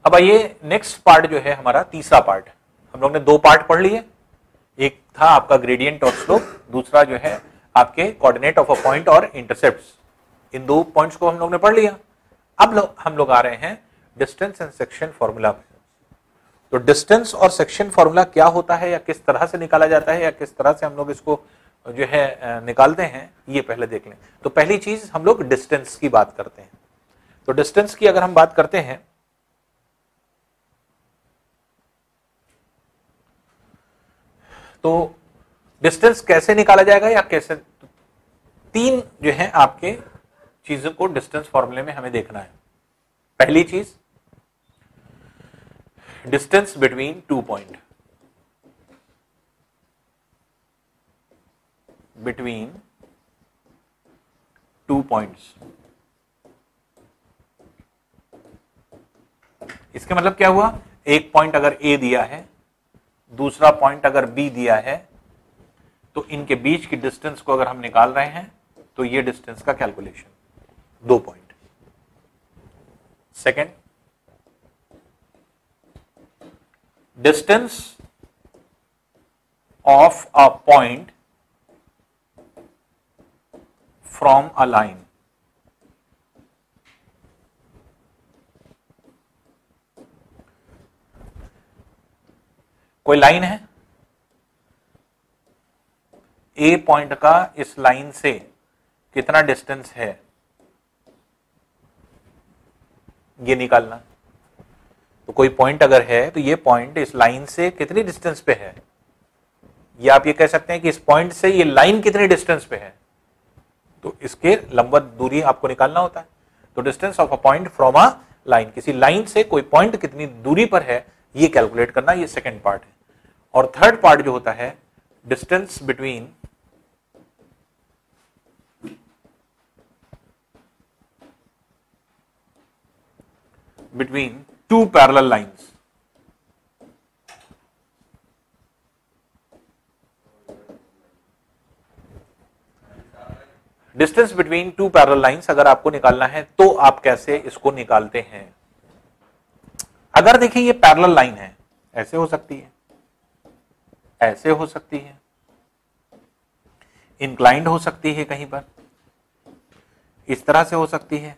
अब आइए next part जो है हमारा तीसरा पार्ट। हम लोग ने दो पार्ट पढ़ लिए, एक था आपका ग्रेडियंट और स्लोप, दूसरा जो है आपके कोऑर्डिनेट ऑफ अ पॉइंट और इंटरसेप्ट्स। इन दो पॉइंट्स को हम लोग ने पढ़ लिया। अब हम लोग आ रहे हैं डिस्टेंस एंड सेक्शन फॉर्मूला में। तो डिस्टेंस और सेक्शन फॉर्मूला क्या होता है या किस तरह से निकाला जाता है या किस तरह से हम लोग इसको जो है निकालते हैं, ये पहले देख लें। तो पहली चीज हम लोग डिस्टेंस की बात करते हैं। तो डिस्टेंस की अगर हम बात करते हैं तो डिस्टेंस कैसे निकाला जाएगा या कैसे, तो तीन जो है आपके चीजों को डिस्टेंस फॉर्मूले में हमें देखना है। पहली चीज distance between two point, between two points. इसका मतलब क्या हुआ, एक पॉइंट अगर ए दिया है, दूसरा पॉइंट अगर बी दिया है, तो इनके बीच की डिस्टेंस को अगर हम निकाल रहे हैं तो ये डिस्टेंस का कैलकुलेशन, दो point. Second, distance of a point from a line. कोई लाइन है, ए पॉइंट का इस लाइन से कितना डिस्टेंस है ये निकालना। तो कोई पॉइंट अगर है तो ये पॉइंट इस लाइन से कितनी डिस्टेंस पे है, या आप ये कह सकते हैं कि इस पॉइंट से ये लाइन कितनी डिस्टेंस पे है, तो इसके लंबवत दूरी आपको निकालना होता है। तो distance of a point from a line, किसी लाइन से कोई पॉइंट कितनी दूरी पर है ये कैलकुलेट करना, ये सेकंड पार्ट है। और थर्ड पार्ट जो होता है distance between to parallel lines. Distance between to parallel lines अगर आपको निकालना है तो आप कैसे इसको निकालते हैं। अगर देखिए ये पैरेलल लाइन है, ऐसे हो सकती है, ऐसे हो सकती है, इंक्लाइंड हो सकती है, कहीं पर इस तरह से हो सकती है।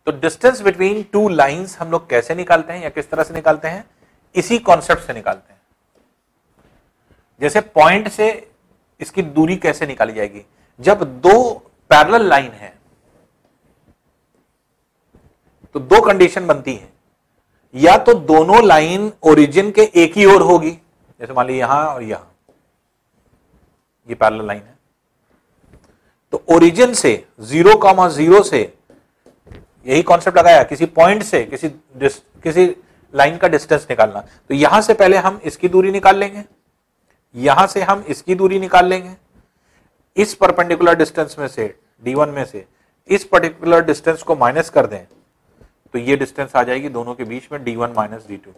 तो डिस्टेंस बिटवीन टू लाइंस हम लोग कैसे निकालते हैं या किस तरह से निकालते हैं, इसी कॉन्सेप्ट से निकालते हैं। जैसे पॉइंट से इसकी दूरी कैसे निकाली जाएगी, जब दो पैरेलल लाइन है तो दो कंडीशन बनती है, या तो दोनों लाइन ओरिजिन के एक ही ओर होगी, जैसे मान लीजिए यहां और यहां ये पैरेलल लाइन है, तो ओरिजिन से 0,0 से यही कॉन्सेप्ट लगाया, किसी पॉइंट से किसी लाइन का डिस्टेंस निकालना। तो यहां से पहले हम इसकी दूरी निकाल लेंगे, यहां से हम इसकी दूरी निकाल लेंगे, इस परपेंडिकुलर डिस्टेंस में से d1 में से इस पर्टिकुलर डिस्टेंस को माइनस कर दें तो ये डिस्टेंस आ जाएगी दोनों के बीच में d1 माइनस d2।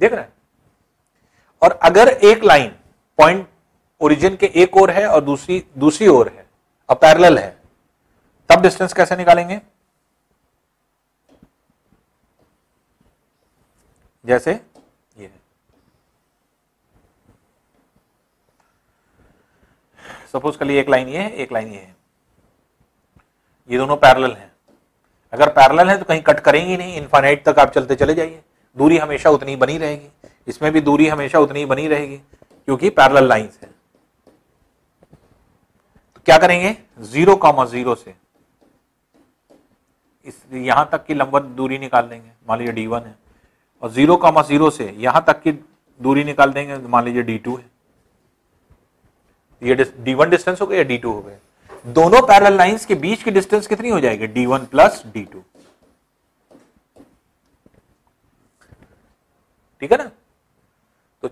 देख रहे हैं। और अगर एक लाइन पॉइंट ओरिजिन के एक ओर है और दूसरी ओर है और पैरेलल है, तब डिस्टेंस कैसे निकालेंगे, जैसे ये है। सपोज कर लिए एक लाइन ये है, एक लाइन ये है, ये दोनों पैरेलल हैं। अगर पैरेलल है तो कहीं कट करेंगे नहीं, इनफाइनाइट तक आप चलते चले जाइए, दूरी हमेशा उतनी बनी रहेगी, इसमें भी दूरी हमेशा उतनी बनी रहेगी क्योंकि पैरेलल लाइंस है। तो क्या करेंगे, 0,0 से इस यहां तक की लंबवत दूरी निकाल देंगे, मान लीजिए d1 है, और 0,0 से यहां तक की दूरी निकाल देंगे, मान लीजिए d2 है। ये d1 डिस्टेंस हो गया या d2 हो गया। दोनों पैरेलल लाइंस के बीच की डिस्टेंस कितनी हो जाएगी, d1 प्लस d2। ठीक है ना। तो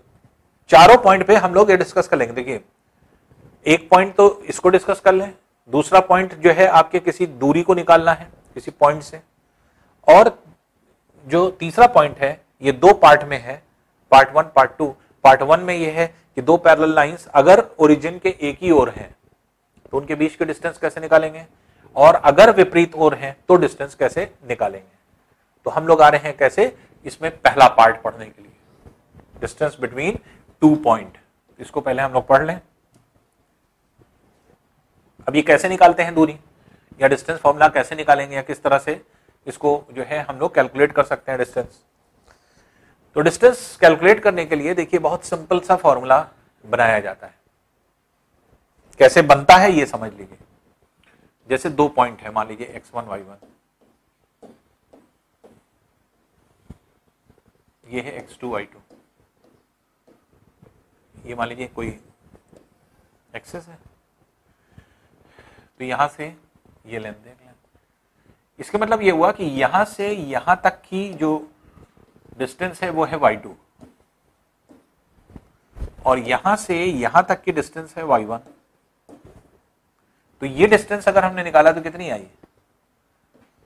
चारों पॉइंट पे हम लोग ये डिस्कस कर लेंगे। देखिए एक पॉइंट तो इसको डिस्कस कर लें, दूसरा पॉइंट जो है आपके किसी दूरी को निकालना है किसी पॉइंट से, और जो तीसरा पॉइंट है ये दो पार्ट में है, पार्ट 1 पार्ट 2। पार्ट 1 में ये है कि दो पैरेलल लाइंस अगर ओरिजिन के एक ही ओर है तो उनके बीच के डिस्टेंस कैसे निकालेंगे, और अगर विपरीत ओर हैं तो डिस्टेंस कैसे निकालेंगे। तो हम लोग आ रहे हैं कैसे, इसमें पहला पार्ट पढ़ने के लिए, डिस्टेंस बिटवीन 2 पॉइंट। इसको पहले हम लोग पढ़ लें। अब ये कैसे निकालते हैं दूरी, या डिस्टेंस फॉर्मूला कैसे निकालेंगे, या किस तरह से इसको जो है हम लोग कैलकुलेट कर सकते हैं डिस्टेंस। तो डिस्टेंस कैलकुलेट करने के लिए देखिए बहुत सिंपल सा फॉर्मूला बनाया जाता है। कैसे बनता है ये समझ लीजिए। जैसे 2 पॉइंट है, मान लीजिए x1 y1, ये है x2 y2, ये मान लीजिए कोई एक्सेस है, तो यहां से ये लेंथ देख लें। इसका मतलब ये हुआ कि यहां से यहां तक की जो डिस्टेंस है वो है y2, और यहां से यहां तक की डिस्टेंस है y1। तो ये डिस्टेंस अगर हमने निकाला तो कितनी आई,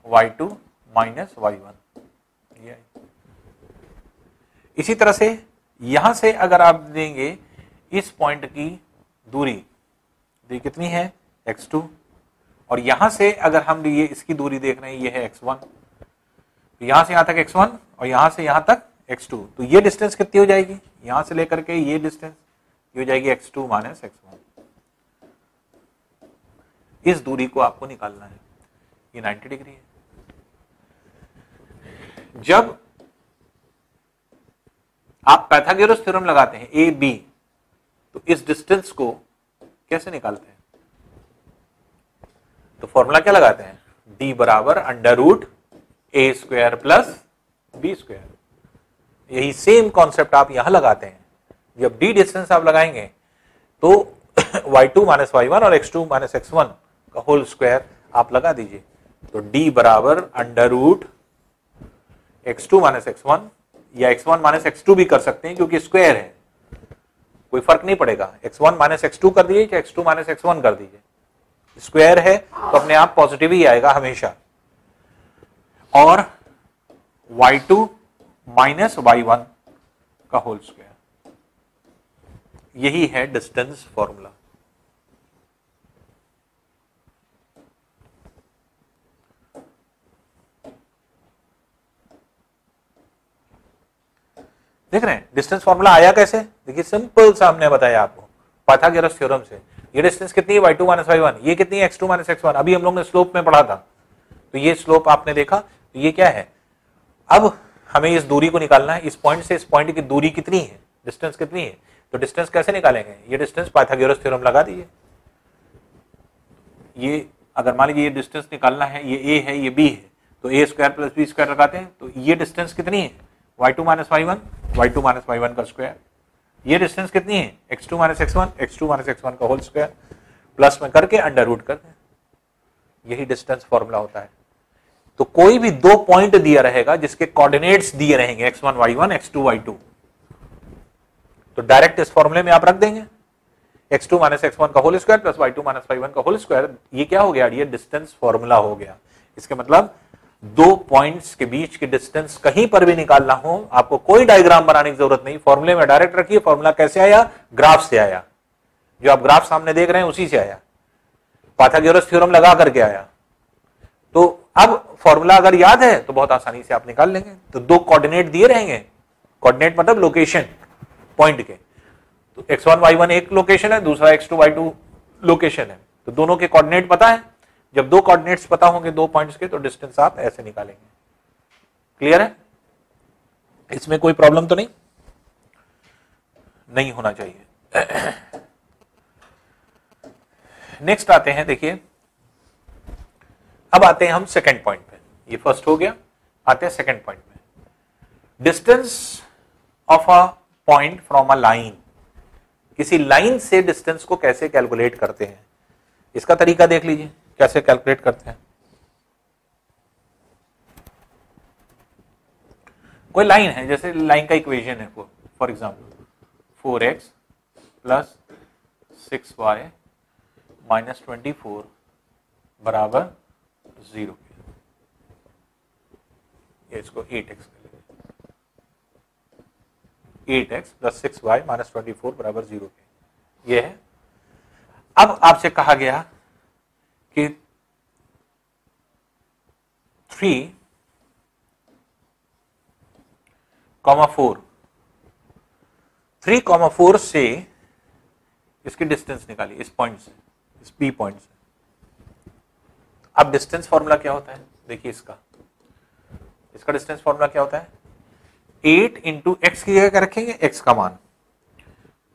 y2 माइनस y1, ये आई। इसी तरह से यहां से अगर आप देंगे इस पॉइंट की दूरी, तो ये कितनी है x2, और यहां से अगर हम ये इसकी दूरी देख रहे हैं ये है x1, तो यहां से यहां तक x1 और यहां से यहां तक x2, तो ये डिस्टेंस कितनी हो जाएगी, यहां से लेकर के ये डिस्टेंस ये हो जाएगी x2 माइनस x1। इस दूरी को आपको निकालना है, ये 90 डिग्री है। जब आप पाइथागोरस थ्योरम लगाते हैं ए बी, तो इस डिस्टेंस को कैसे निकालते हैं, तो फॉर्मूला क्या लगाते हैं, d बराबर under root A square plus B square. यही सेम कॉन्सेप्ट आप यहां लगाते हैं। जब d डिस्टेंस आप लगाएंगे तो y2 माइनस y1 और x2 माइनस x1 का होल स्क्वायर आप लगा दीजिए, तो d बराबर under root x2 minus x1, या x1 माइनस x2 भी कर सकते हैं क्योंकि स्क्वायर है, कोई फर्क नहीं पड़ेगा। x1 माइनस x2 कर दीजिए या x2 माइनस x1 कर दीजिए, स्क्वायर है तो अपने आप पॉजिटिव ही आएगा हमेशा। और y2 माइनस y1 का होल स्क्वायर, यही है डिस्टेंस फॉर्मूला। देख रहे हैं डिस्टेंस फॉर्मूला आया कैसे, देखिए सिंपल सा हमने बताया आपको पाइथागोरस थ्योरम से। ये डिस्टेंस कितनी है y2 माइनस y1, ये कितनी है x2 माइनस x1, अभी हम लोग ने स्लोप में पढ़ा था, तो ये स्लोप आपने देखा, तो ये क्या है। अब हमें इस दूरी को निकालना है, इस पॉइंट से इस पॉइंट की दूरी कितनी है, डिस्टेंस कितनी है, तो डिस्टेंस कैसे निकालेंगे, ये डिस्टेंस पाइथागोरस थ्योरम लगा दीजिए। ये अगर मान लीजिए ये डिस्टेंस निकालना है, ये a है ये b है, तो a square plus B square लगाते हैं, तो ये डिस्टेंस कितनी है y2 minus y1, y2 minus y1 का स्क्वायर। ये डिस्टेंस कितनी है x2 minus x1, x2 minus x1 का होल स्क्वायर, प्लस में करके अंडर रूट कर दें, यही डिस्टेंस फॉर्मूला होता है। तो कोई भी 2 पॉइंट दिया रहेगा जिसके कोऑर्डिनेट्स दिए रहेंगे x1 y1 x2 y2, तो डायरेक्ट इस फॉर्मूले में आप रख देंगे x2 माइनस x1 का whole square plus y2 minus y1 का होल स्क्वायर। ये क्या हो गया, ये डिस्टेंस फॉर्मूला हो गया। इसके मतलब 2 पॉइंट्स के बीच की डिस्टेंस कहीं पर भी निकालना हो, आपको कोई डायग्राम बनाने की जरूरत नहीं, फॉर्मूले में डायरेक्ट रखिए। फॉर्मूला कैसे आया, ग्राफ से आया, जो आप ग्राफ सामने देख रहे हैं उसी से आया, पाइथागोरस थ्योरम लगा करके आया। तो अब फॉर्मूला अगर याद है तो बहुत आसानी से आप निकाल लेंगे। तो 2 कोऑर्डिनेट दिए रहेंगे, कोऑर्डिनेट मतलब लोकेशन पॉइंट के, तो x1 y1 एक लोकेशन है, दूसरा x2 y2 लोकेशन है, तो दोनों के कोऑर्डिनेट पता है। जब 2 कोऑर्डिनेट्स पता होंगे 2 पॉइंट्स के, तो डिस्टेंस आप ऐसे निकालेंगे। क्लियर है, इसमें कोई प्रॉब्लम तो नहीं होना चाहिए। नेक्स्ट आते हैं, देखिए अब आते हैं हम सेकंड पॉइंट पे। ये फर्स्ट हो गया, आते हैं सेकंड पॉइंट पे। Distance of a point from a line, किसी लाइन से डिस्टेंस को कैसे कैलकुलेट करते हैं, इसका तरीका देख लीजिए कैसे कैलकुलेट करते हैं। कोई लाइन है, जैसे लाइन का इक्वेशन है for example 4x plus 6y minus 24 बराबर 0। ये इसको 8x कर लेंगे, 8x प्लस 6y माइनस 24 बराबर 0 ये है। अब आपसे कहा गया कि 3,4 3,4 से इसकी डिस्टेंस निकाली, इस पॉइंट से, इस बी पॉइंट से। अब डिस्टेंस फॉर्मूला क्या होता है, देखिए इसका डिस्टेंस फॉर्मूला क्या होता है, 8 इंटू एक्स की जगह क्या रखेंगे, एक्स का मान,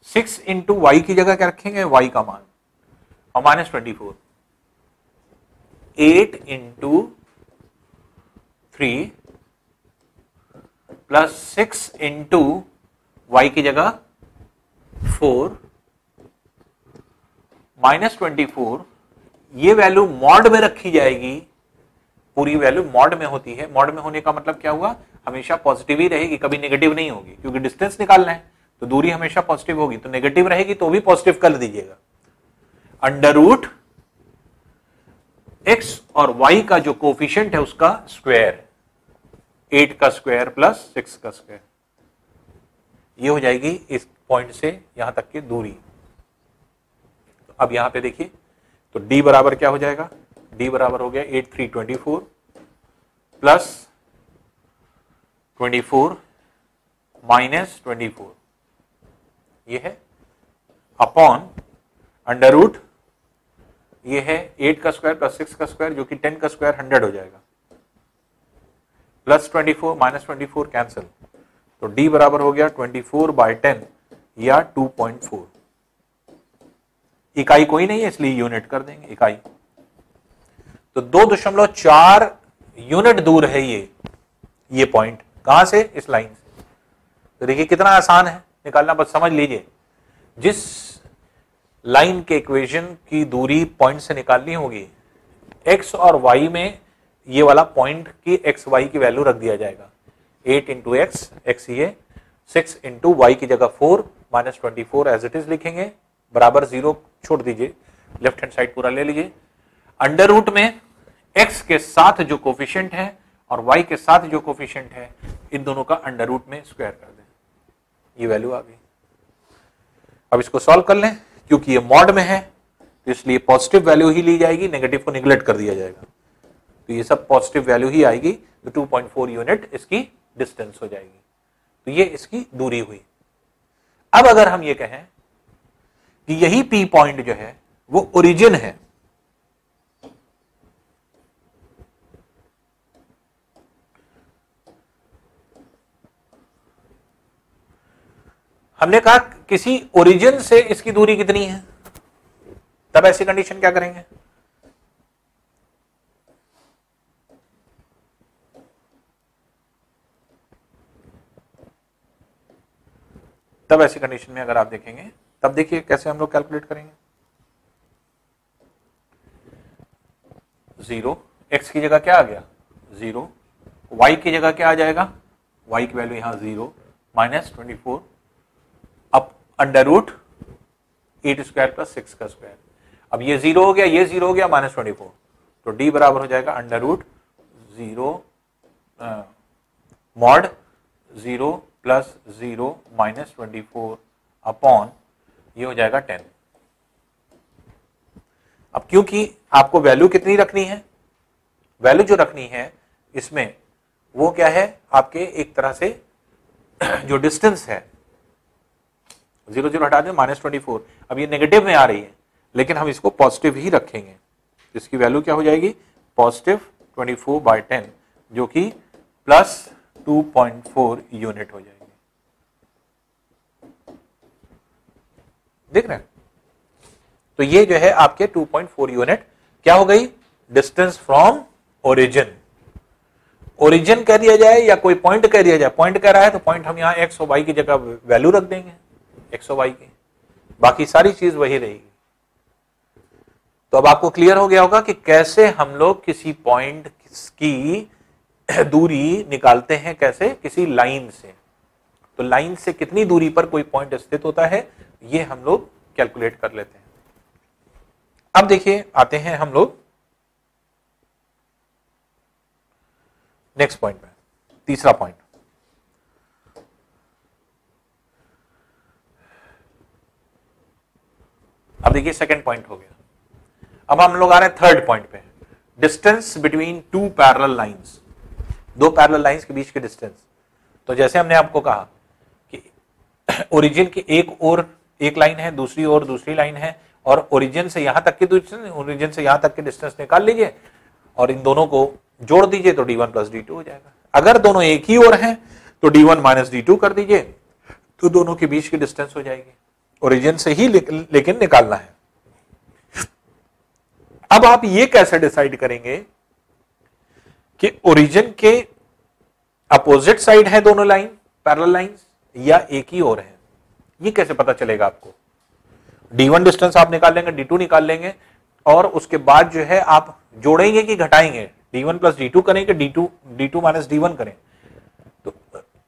6 इंटू वाई की जगह क्या रखेंगे, वाई का मान, और -24। 8 इंटू 3 प्लस 6 इंटू वाई की जगह 4 -24, ये वैल्यू मॉड में रखी जाएगी, पूरी वैल्यू मॉड में होती है। मॉड में होने का मतलब क्या हुआ, हमेशा पॉजिटिव ही रहेगी, कभी नेगेटिव नहीं होगी, क्योंकि डिस्टेंस निकालना है तो दूरी हमेशा पॉजिटिव होगी, तो नेगेटिव रहेगी तो भी पॉजिटिव कर दीजिएगा। अंडर रूट एक्स और वाई का जो कोफिशिएंट है उसका स्क्वायर, 8 का स्क्वायर प्लस 6 का स्क्वायर, ये हो जाएगी इस पॉइंट से यहां तक की दूरी। तो अब यहां पे देखिए, तो d बराबर क्या हो जाएगा, d बराबर हो गया 8 3 24 प्लस 24 माइनस 24, ये है अपॉन अंडर रूट, ये है 8 का स्क्वायर प्लस 6 का स्क्वायर जो कि 10 का स्क्वायर 100 हो जाएगा, प्लस 24 माइनस 24 कैंसिल, तो d बराबर हो गया 24/10 या 2.4। इकाई कोई नहीं है इसलिए यूनिट कर देंगे इकाई। तो 2.4 यूनिट दूर है ये पॉइंट, कहां से, इस लाइन से। तो देखिए कितना आसान है निकालना, बस समझ लीजिए, जिस लाइन के इक्वेशन की दूरी पॉइंट से निकालनी होगी, x और y में ये वाला पॉइंट की x y की वैल्यू रख दिया जाएगा, 8 इंटू एक्स, एक्स ये, 6 इंटू वाई की जगह 4 माइनस 24 एज इट इज लिखेंगे, बराबर 0 छोड़ दीजिए, लेफ्ट हैंड साइड पूरा ले लीजिए। अंडर रूट में x के साथ जो कोफिशिएंट है और y के साथ जो कोफिशिएंट है, इन दोनों का अंडर रूट में स्क्वायर कर दें, ये वैल्यू आ गई। अब इसको सॉल्व कर लें, क्योंकि ये मॉड में है तो इसलिए पॉजिटिव वैल्यू ही ली जाएगी, नेगेटिव को निगलेक्ट कर दिया जाएगा, तो ये सब पॉजिटिव वैल्यू ही आएगी, तो 2.4 यूनिट इसकी डिस्टेंस हो जाएगी। तो ये इसकी दूरी हुई। अब अगर हम ये कहें कि यही P पॉइंट जो है वो ओरिजिन है, हमने कहा किसी ओरिजिन से इसकी दूरी कितनी है, तब ऐसी कंडीशन क्या करेंगे, तब ऐसी कंडीशन में अगर आप देखेंगे, तब देखिए कैसे हम लोग कैलकुलेट करेंगे। 0, x की जगह क्या आ गया 0, y की जगह क्या आ जाएगा, y की वैल्यू यहां 0 माइनस 24, अब अंडर रूट 8 स्क्वायर प्लस 6 का स्क्वायर, अब ये 0 हो गया, ये 0 हो गया, माइनस 24, तो d बराबर हो जाएगा under root 0 mod 0 plus 0 minus 24 upon, ये हो जाएगा 10। अब क्योंकि आपको वैल्यू कितनी रखनी है, वैल्यू जो रखनी है इसमें वो क्या है, आपके एक तरह से जो डिस्टेंस है, 0 0 हटा दें, -24, अब ये नेगेटिव में आ रही है, लेकिन हम इसको पॉजिटिव ही रखेंगे, इसकी वैल्यू क्या हो जाएगी, पॉजिटिव 24/10 जो कि प्लस 2.4 यूनिट हो जाएगी। देख रहे हैं, तो ये जो है आपके 2.4 यूनिट क्या हो गई, डिस्टेंस फ्रॉम ओरिजिन। ओरिजिन कह दिया जाए या कोई पॉइंट कह दिया जाए, पॉइंट कह रहा है तो पॉइंट हम यहां एक्स और वाई की जगह वैल्यू रख देंगे, एक्स और वाई की, बाकी सारी चीज वही रहेगी। तो अब आपको क्लियर हो गया होगा कि कैसे हम लोग किसी पॉइंट की दूरी निकालते हैं, कैसे, किसी लाइन से। तो लाइन से कितनी दूरी पर कोई पॉइंट स्थित होता है, ये हम लोग कैलकुलेट कर लेते हैं। अब देखिए आते हैं हम लोग नेक्स्ट पॉइंट में, तीसरा पॉइंट। अब देखिए सेकंड पॉइंट हो गया। अब हम लोग आ रहे हैं थर्ड पॉइंट पे, distance between to parallel lines, दो पैरेलल लाइंस के बीच के डिस्टेंस। तो जैसे हमने आपको कहा कि ओरिजिन की एक ओर एक लाइन है, दूसरी ओर दूसरी लाइन है, और ओरिजिन से यहां तक की डिस्टेंस, ओरिजिन से यहां तक की डिस्टेंस निकाल लीजिए और इन दोनों को जोड़ दीजिए तो d1 प्लस d2 हो जाएगा। अगर दोनों एक ही ओर हैं तो d1 माइनस d2 कर दीजिए तो दोनों के बीच की डिस्टेंस हो जाएगी। ओरिजिन से ही लेकिन निकालना है। अब आप ये कैसे डिसाइड करेंगे कि ओरिजिन के अपोजिट साइड है दोनों लाइन पैरेलल लाइंस या एक ही ओर है? ये कैसे पता चलेगा आपको? d1 डिस्टेंस आप निकाल लेंगे, d2 निकाल लेंगे और उसके बाद जो है आप जोड़ेंगे कि घटाएंगे, d1 प्लस d2 करेंगे, d2 माइनस d1 करें। तो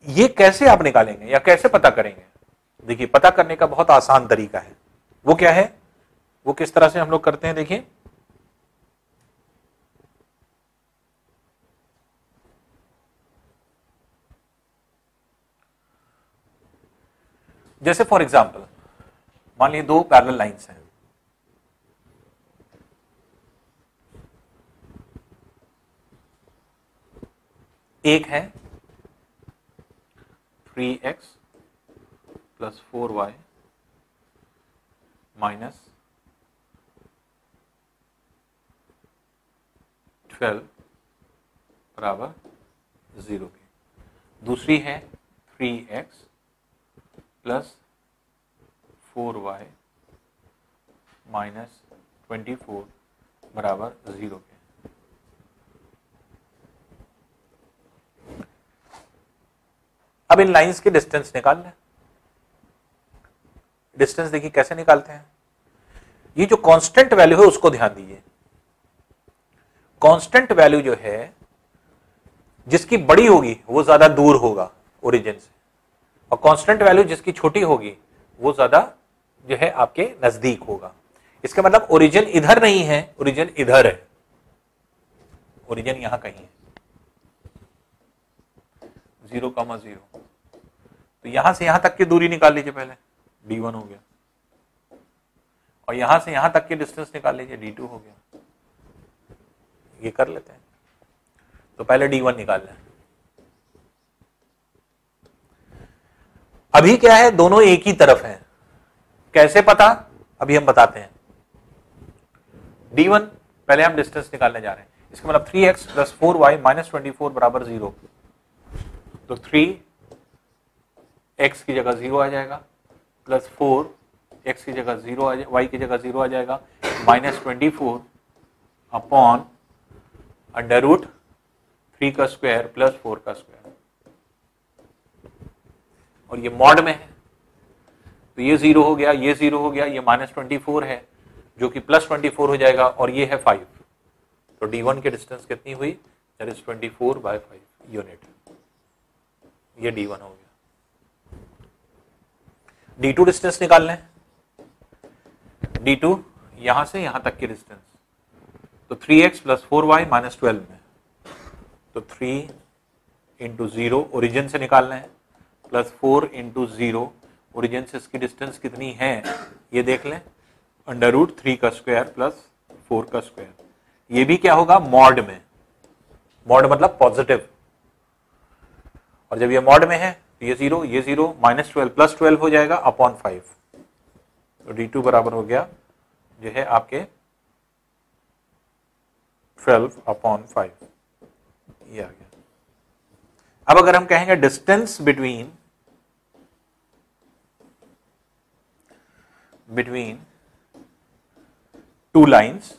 ये कैसे आप निकालेंगे या कैसे पता करेंगे? देखिए, पता करने का बहुत आसान तरीका है। वो क्या है? वो किस तरह से हम लोग करते हैं, देखिए। जैसे फॉर एग्जांपल मान लीजिए दो पैरेलल लाइंस हैं, एक है 3x प्लस 4y माइनस 12 बराबर 0 के, दूसरी है 3x प्लस 4y माइनस 24 बराबर 0 के। अब इन लाइंस की डिस्टेंस निकाल लें। डिस्टेंस देखिए कैसे निकालते हैं। ये जो कांस्टेंट वैल्यू है उसको ध्यान दीजिए। कांस्टेंट वैल्यू जो है जिसकी बड़ी होगी वो ज्यादा दूर होगा ओरिजिन से, और कांस्टेंट वैल्यू जिसकी छोटी होगी वो ज्यादा जो है आपके नजदीक होगा। इसका मतलब ओरिजिन इधर नहीं है, ओरिजिन इधर है, ओरिजिन यहां कहीं है 0,0। तो यहां से यहां तक की दूरी निकाल लीजिए, पहले d1 हो गया, और यहां से यहां तक की डिस्टेंस निकाल लीजिए, d2 हो गया। ये कर लेते हैं। तो पहले d1 निकाल लें। अभी क्या है, दोनों एक ही तरफ हैं। कैसे पता, अभी हम बताते हैं। d1 पहले हम डिस्टेंस निकालने जा रहे हैं। इसका मतलब 3x प्लस 4y माइनस 24 बराबर 0। तो 3x की जगह 0 आ जाएगा, प्लस 4x की जगह 0 आ जाएगा, y की जगह 0 आ जाएगा, माइनस 24 अपॉन अंडर रूट 3 का स्क्वायर प्लस 4 का स्क्वायर, और ये मॉड में है तो ये 0 हो गया, ये 0 हो गया, ये माइनस 24 है जो कि प्लस 24 हो जाएगा, और ये है 5। तो d1 की डिस्टेंस कितनी हुई? That is 24/5 unit. ये d1 हो गया। d2 डिस्टेंस निकाल लें। d2 यहां से यहां तक की डिस्टेंस, तो 3x प्लस 4y माइनस 12 में, तो 3 इंटू 0 ओरिजिन से निकालना है, प्लस 4 इंटू 0 ओरिजिन से इसकी डिस्टेंस कितनी है ये देख लें, अंडर रूट 3 का स्क्वायर प्लस 4 का स्क्वायर। ये भी क्या होगा? मॉड में। मॉड मतलब पॉजिटिव, और जब ये मॉड में है तो ये 0 माइनस 12 प्लस 12 हो जाएगा अपॉन 5। तो d2 बराबर हो गया जो है आपके 12 अपॉन 5। ये आ गया। अब अगर हम कहेंगे डिस्टेंस बिटवीन टू लाइंस,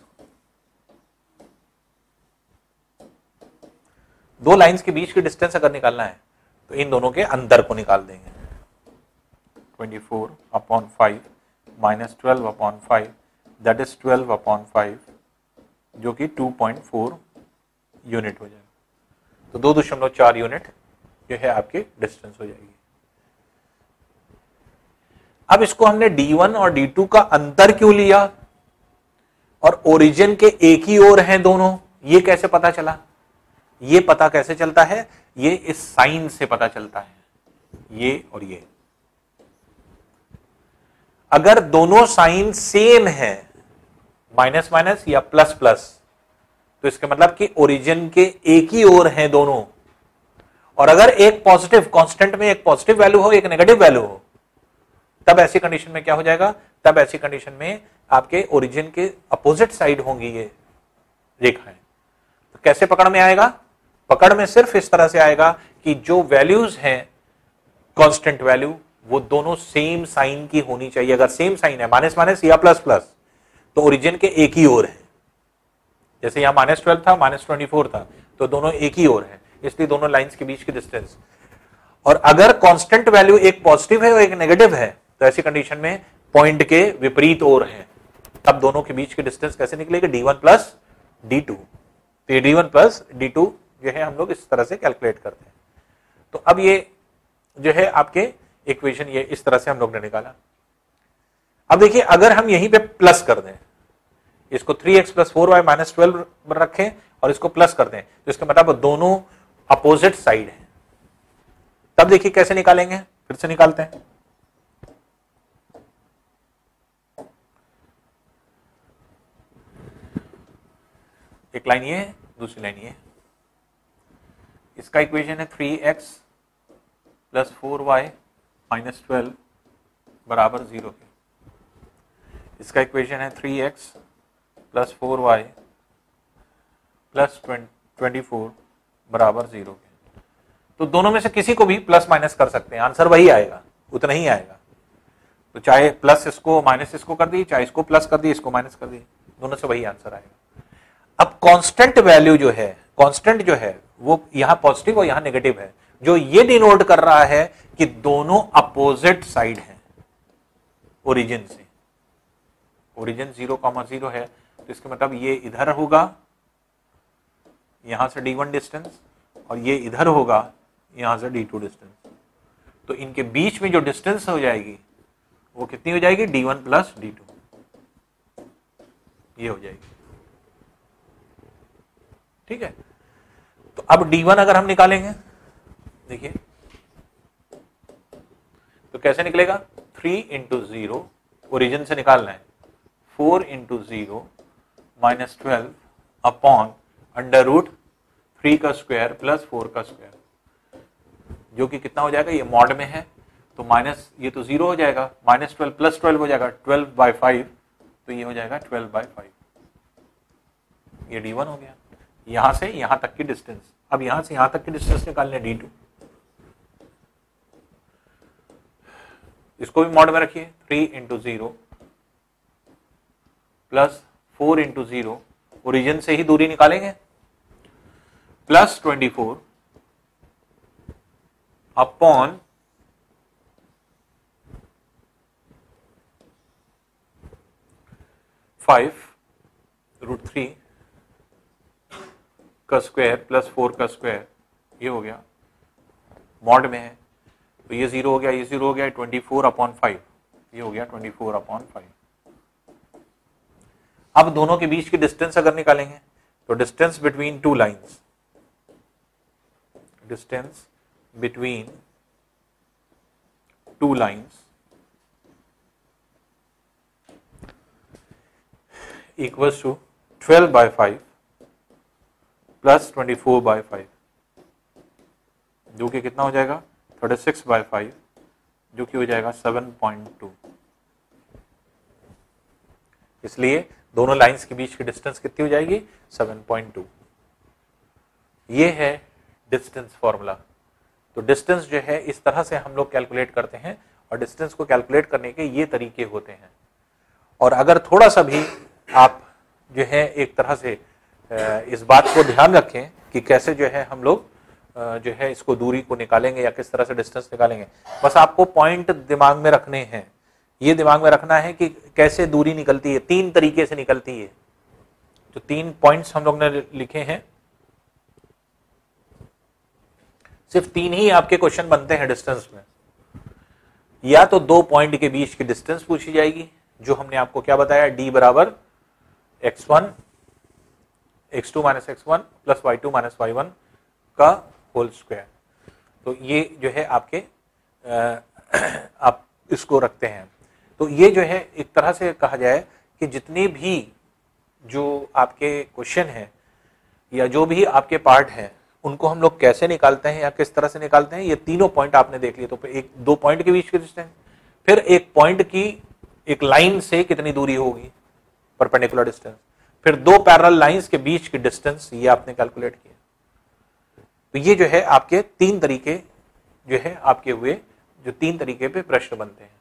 दो लाइंस के बीच की डिस्टेंस अगर निकालना है तो इन दोनों के अंतर को निकाल देंगे। 24 upon 5 minus 12 upon 5 that is 12 upon 5 जो कि 2.4 यूनिट हो जाएगा। तो 2.4 यूनिट जो है आपकी डिस्टेंस हो जाएगी। अब इसको हमने d1 और d2 का अंतर क्यों लिया और ओरिजिन के एक ही ओर हैं दोनों, ये कैसे पता चला? ये पता कैसे चलता है? ये इस साइन से पता चलता है, ये और ये। अगर दोनों साइन सेम है माइनस माइनस या प्लस प्लस, तो इसका मतलब कि ओरिजिन के एक ही ओर हैं दोनों, और अगर एक पॉजिटिव कांस्टेंट में एक पॉजिटिव वैल्यू हो एक नेगेटिव वैल्यू हो, तब ऐसी कंडीशन में क्या हो जाएगा, तब ऐसी कंडीशन में आपके ओरिजिन के अपोजिट साइड होंगी ये रेखाएं। तो कैसे पकड़ में आएगा, पकड़ में सिर्फ इस तरह से आएगा कि जो वैल्यूज हैं कांस्टेंट वैल्यू वो दोनों सेम साइन की होनी चाहिए। अगर सेम साइन है माइनस माइनस या प्लस प्लस तो ओरिजिन के एक ही ओर है। जैसे यहां -12 था -24 था, तो दोनों एक ही ओर है, इसलिए दोनों लाइंस के बीच की डिस्टेंस। और अगर कांस्टेंट वैल्यू एक पॉजिटिव है और एक नेगेटिव है, तो ऐसी कंडीशन में पॉइंट के विपरीत ओर है, तब दोनों के बीच की डिस्टेंस कैसे निकलेगी, d1 प्लस d2। तो ये d1 प्लस d2 जो है हम लोग इस तरह से कैलकुलेट करते हैं। तो अब ये जो है आपके इक्वेशन ये इस तरह से हम लोग ने निकाला। अब देखिए अगर हम यहीं पे प्लस कर दें, इसको 3x + 4y - 12 रखें और इसको प्लस कर दें, तो इसका मतलब दोनों अपोजिट साइड है, तब देखिए कैसे निकालेंगे, फिर से निकालते हैं। एक लाइन ये है, दूसरी लाइन ये है। इसका इक्वेशन है 3x + 4y - 12 = 0 के। इसका इक्वेशन है 3x + 4y + 24 = 0 के। तो दोनों में से किसी को भी प्लस माइनस कर सकते हैं, आंसर वही आएगा, उतना ही आएगा। तो चाहे प्लस इसको माइनस इसको कर दी, चाहे इसको प्लस कर दी, इसको माइनस कर दी, दोनों से वही आंसर आएगा। अब कांस्टेंट वैल्यू जो है, कांस्टेंट जो है वो यहां पॉजिटिव और यहां नेगेटिव है, जो ये डिनोट कर रहा है कि दोनों अपोजिट साइड हैं ओरिजिन से। ओरिजिन 0,0 है, तो इसका मतलब ये इधर होगा यहां से d1 डिस्टेंस, और ये इधर होगा यहां से d2 डिस्टेंस। तो इनके बीच में जो डिस्टेंस हो जाएगी वो कितनी हो जाएगी, d1 + d2, ये हो जाएगी। ठीक है, तो अब d1 अगर हम निकालेंगे, देखिए तो कैसे निकलेगा, 3 × 0 ओरिजिन से निकालना है, 4 × 0 - 12 अपॉन √3 का स्क्वायर + 4 का स्क्वायर, जो कि कितना हो जाएगा, ये मॉड में है तो माइनस, ये तो 0 हो जाएगा, -12 + 12 हो जाएगा 12/5, तो ये हो जाएगा 12/5। ये d1 हो गया, यहां से यहां तक की डिस्टेंस। अब यहां से यहां तक की डिस्टेंस निकालने d2, इसको भी मॉड में रखिए, 3 × 0 + 4 × 0 ओरिजिन से ही दूरी निकालेंगे, +24 अपॉन √3 का स्क्वायर + 4 का स्क्वायर, ये हो गया, मॉड में है तो ये 0 हो गया, ये 0 हो गया, 24/5, ये हो गया 24/5। अब दोनों के बीच की डिस्टेंस अगर निकालेंगे तो distance between two lines, distance between two lines equals to 12/5 + 24/5, जो कि कितना हो जाएगा, 36/5, जो कि हो जाएगा 7.2। इसलिए दोनों लाइंस के बीच की डिस्टेंस कितनी हो जाएगी, 7.2। ये है डिस्टेंस फॉर्मूला। तो डिस्टेंस जो है इस तरह से हम लोग कैलकुलेट करते हैं, और डिस्टेंस को कैलकुलेट करने के ये तरीके होते हैं। और अगर थोड़ा सा भी आप जो है एक तरह से इस बात को ध्यान रखें कि कैसे जो है हम लोग जो है इसको दूरी को निकालेंगे या किस तरह से डिस्टेंस निकालेंगे, बस आपको पॉइंट दिमाग में रखने हैं। ये दिमाग में रखना है कि कैसे दूरी निकलती है, 3 तरीके से निकलती है। जो 3 पॉइंट्स हम लोग ने लिखे हैं, सिर्फ 3 ही आपके क्वेश्चन बनते हैं डिस्टेंस में। या तो 2 पॉइंट के बीच की डिस्टेंस पूछी जाएगी, जो हमने आपको क्या बताया, d = x1 x2 - x1 + y2 - y1 का होल स्क्वायर। तो ये जो है आपके आप इसको रखते हैं। तो ये जो है एक तरह से कहा जाए कि जितने भी जो आपके क्वेश्चन है या जो भी आपके पार्ट है उनको हम लोग कैसे निकालते हैं या किस तरह से निकालते हैं, ये तीनों पॉइंट आपने देख लिए। तो एक दो पॉइंट के बीच की डिस्टेंस, फिर एक पॉइंट की एक लाइन से कितनी दूरी होगी परपेंडिकुलर डिस्टेंस, फिर दो पैरेलल लाइंस के बीच की डिस्टेंस, ये आपने कैलकुलेट किया। तो ये जो है आपके तीन तरीके जो है आपके हुए, जो तीन तरीके पे प्रश्न बनते हैं।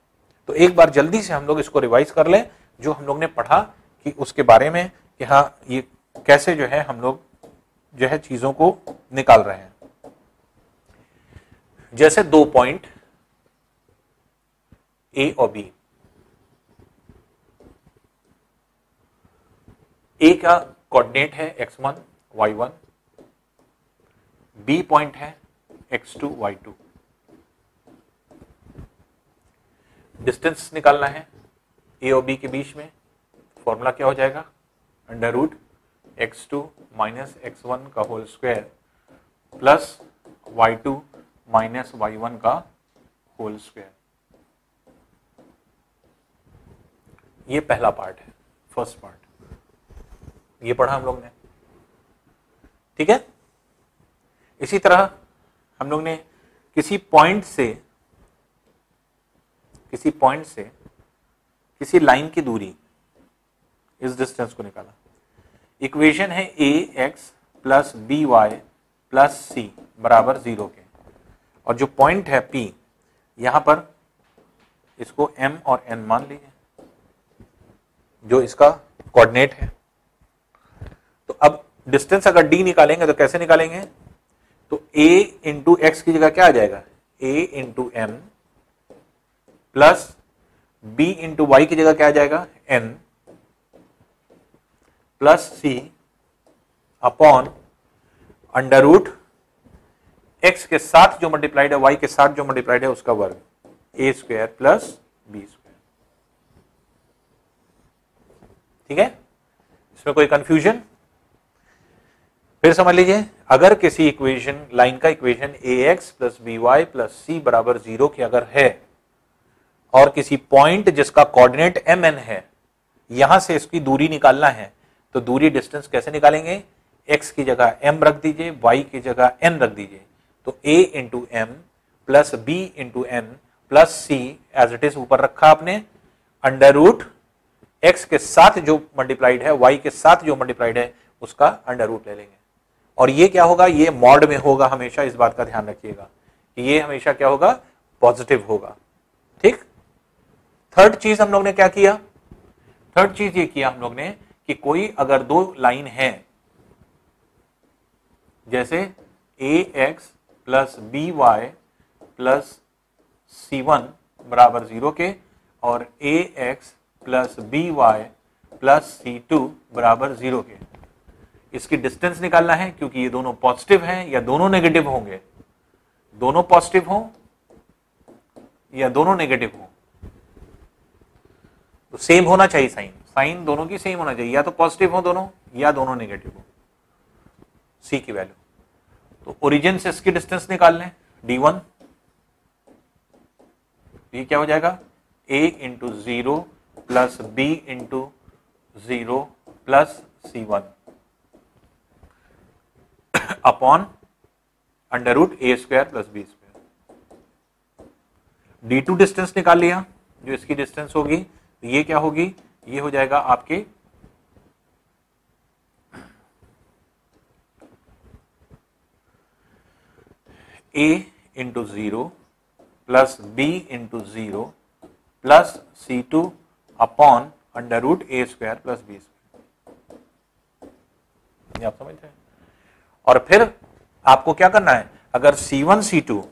तो एक बार जल्दी से हम लोग इसको रिवाइज कर लें जो हम लोग ने पढ़ा कि उसके बारे में कि हाँ ये कैसे जो है हम लोग जो है चीजों को निकाल रहे हैं। जैसे दो पॉइंट ए और बी, ए का कोऑर्डिनेट है x1 y1, बी पॉइंट है x2 y2। डिस्टेंस निकालना है ए और बी के बीच में, फॉर्मूला क्या हो जाएगा, under root x2 minus x1 का whole square plus y2 minus y1 का होल स्क्वायर। ये पहला पार्ट है, फर्स्ट पार्ट, ये पढ़ा हम लोग ने, ठीक है। इसी तरह हम लोग ने किसी पॉइंट से किसी लाइन की दूरी, इस डिस्टेंस को निकाला। इक्वेशन है ax plus B Y plus C बराबर 0 के, और जो पॉइंट है P, यहां पर इसको m और n मान लीजिए जो इसका कोऑर्डिनेट है। तो अब डिस्टेंस अगर d निकालेंगे तो कैसे निकालेंगे, तो a इंटू एक्स की जगह क्या आ जाएगा, a into m plus b into Y की जगह क्या आ जाएगा, n plus C upon under root X के साथ जो मल्टीप्लाइड है, वाई के साथ जो मल्टीप्लाइड है उसका वर्ग, ए स्क्वायर प्लस बी स्क्वायर। ठीक है, इसमें कोई कंफ्यूजन? फिर समझ लीजिए, अगर किसी इक्वेशन, लाइन का equation A X plus B Y plus C बराबर 0 की अगर है और किसी पॉइंट जिसका कोऑर्डिनेट एम एन है, यहां से इसकी दूरी निकालना है, तो दूरी डिस्टेंस कैसे निकालेंगे, x की जगह m रख दीजिए, y की जगह n रख दीजिए, तो a into M plus b into N plus C as it is ऊपर रखा आपने, अंडर रूट x के साथ जो मल्टीप्लाइड है, y के साथ जो मल्टीप्लाइड है उसका अंडर रूट ले लेंगे। और ये क्या होगा, ये मॉड में होगा हमेशा, इस बात का ध्यान रखिएगा कि ये हमेशा क्या होगा, पॉजिटिव होगा। ठीक। थर्ड चीज हम लोग ने क्या किया, थर्ड चीज ये किया हम लोग ने कि कोई अगर दो लाइन है, जैसे A X plus B Y plus C one बराबर 0 के और A X plus B Y plus C two बराबर 0 के, इसकी डिस्टेंस निकालना है क्योंकि ये दोनों पॉजिटिव हैं या दोनों नेगेटिव होंगे, दोनों पॉजिटिव हो या दोनों नेगेटिव हो, तो सेम होना चाहिए साइन, साइन दोनों की सेम होना चाहिए, या तो पॉजिटिव हो दोनों या दोनों नेगेटिव हो, सी की वैल्यू। तो ओरिजिन से इसकी डिस्टेंस निकाल लें d1, ये क्या हो जाएगा, a into 0 plus b into 0 plus c1 upon under root A square plus B square. d2 distance निकाल लिया, जो इसकी डिस्टेंस होगी, तो ये क्या होगी, ये हो जाएगा आपके a into 0 plus b into 0 plus c2 upon under root A square plus B square. आप समझ रहे हैं? और फिर आपको क्या करना है, अगर c1 c2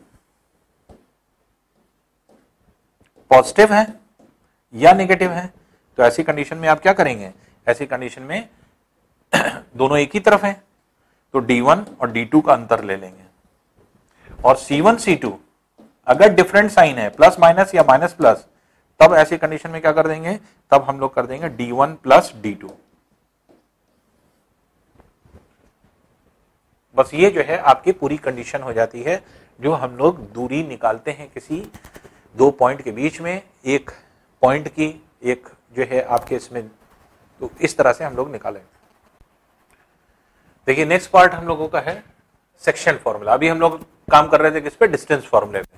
पॉजिटिव है या नेगेटिव है, तो ऐसी कंडीशन में आप क्या करेंगे, ऐसी कंडीशन में दोनों एक ही तरफ हैं, तो d1 और d2 का अंतर ले लेंगे, और c1 c2 अगर डिफरेंट साइन है, प्लस माइनस या माइनस प्लस, तब ऐसी कंडीशन में क्या कर देंगे, तब हम लोग कर देंगे d1 प्लस d2। बस ये जो है आपकी पूरी कंडीशन हो जाती है, जो हम लोग दूरी निकालते हैं किसी दो पॉइंट के बीच में, एक पॉइंट की एक जो है आपके इसमें तो इस तरह से हम लोग निकालेंगे। देखिए नेक्स्ट पार्ट हम लोगों का है सेक्शन फॉर्मूला। अभी हम लोग काम कर रहे थे किस पे, डिस्टेंस फॉर्मूले पे।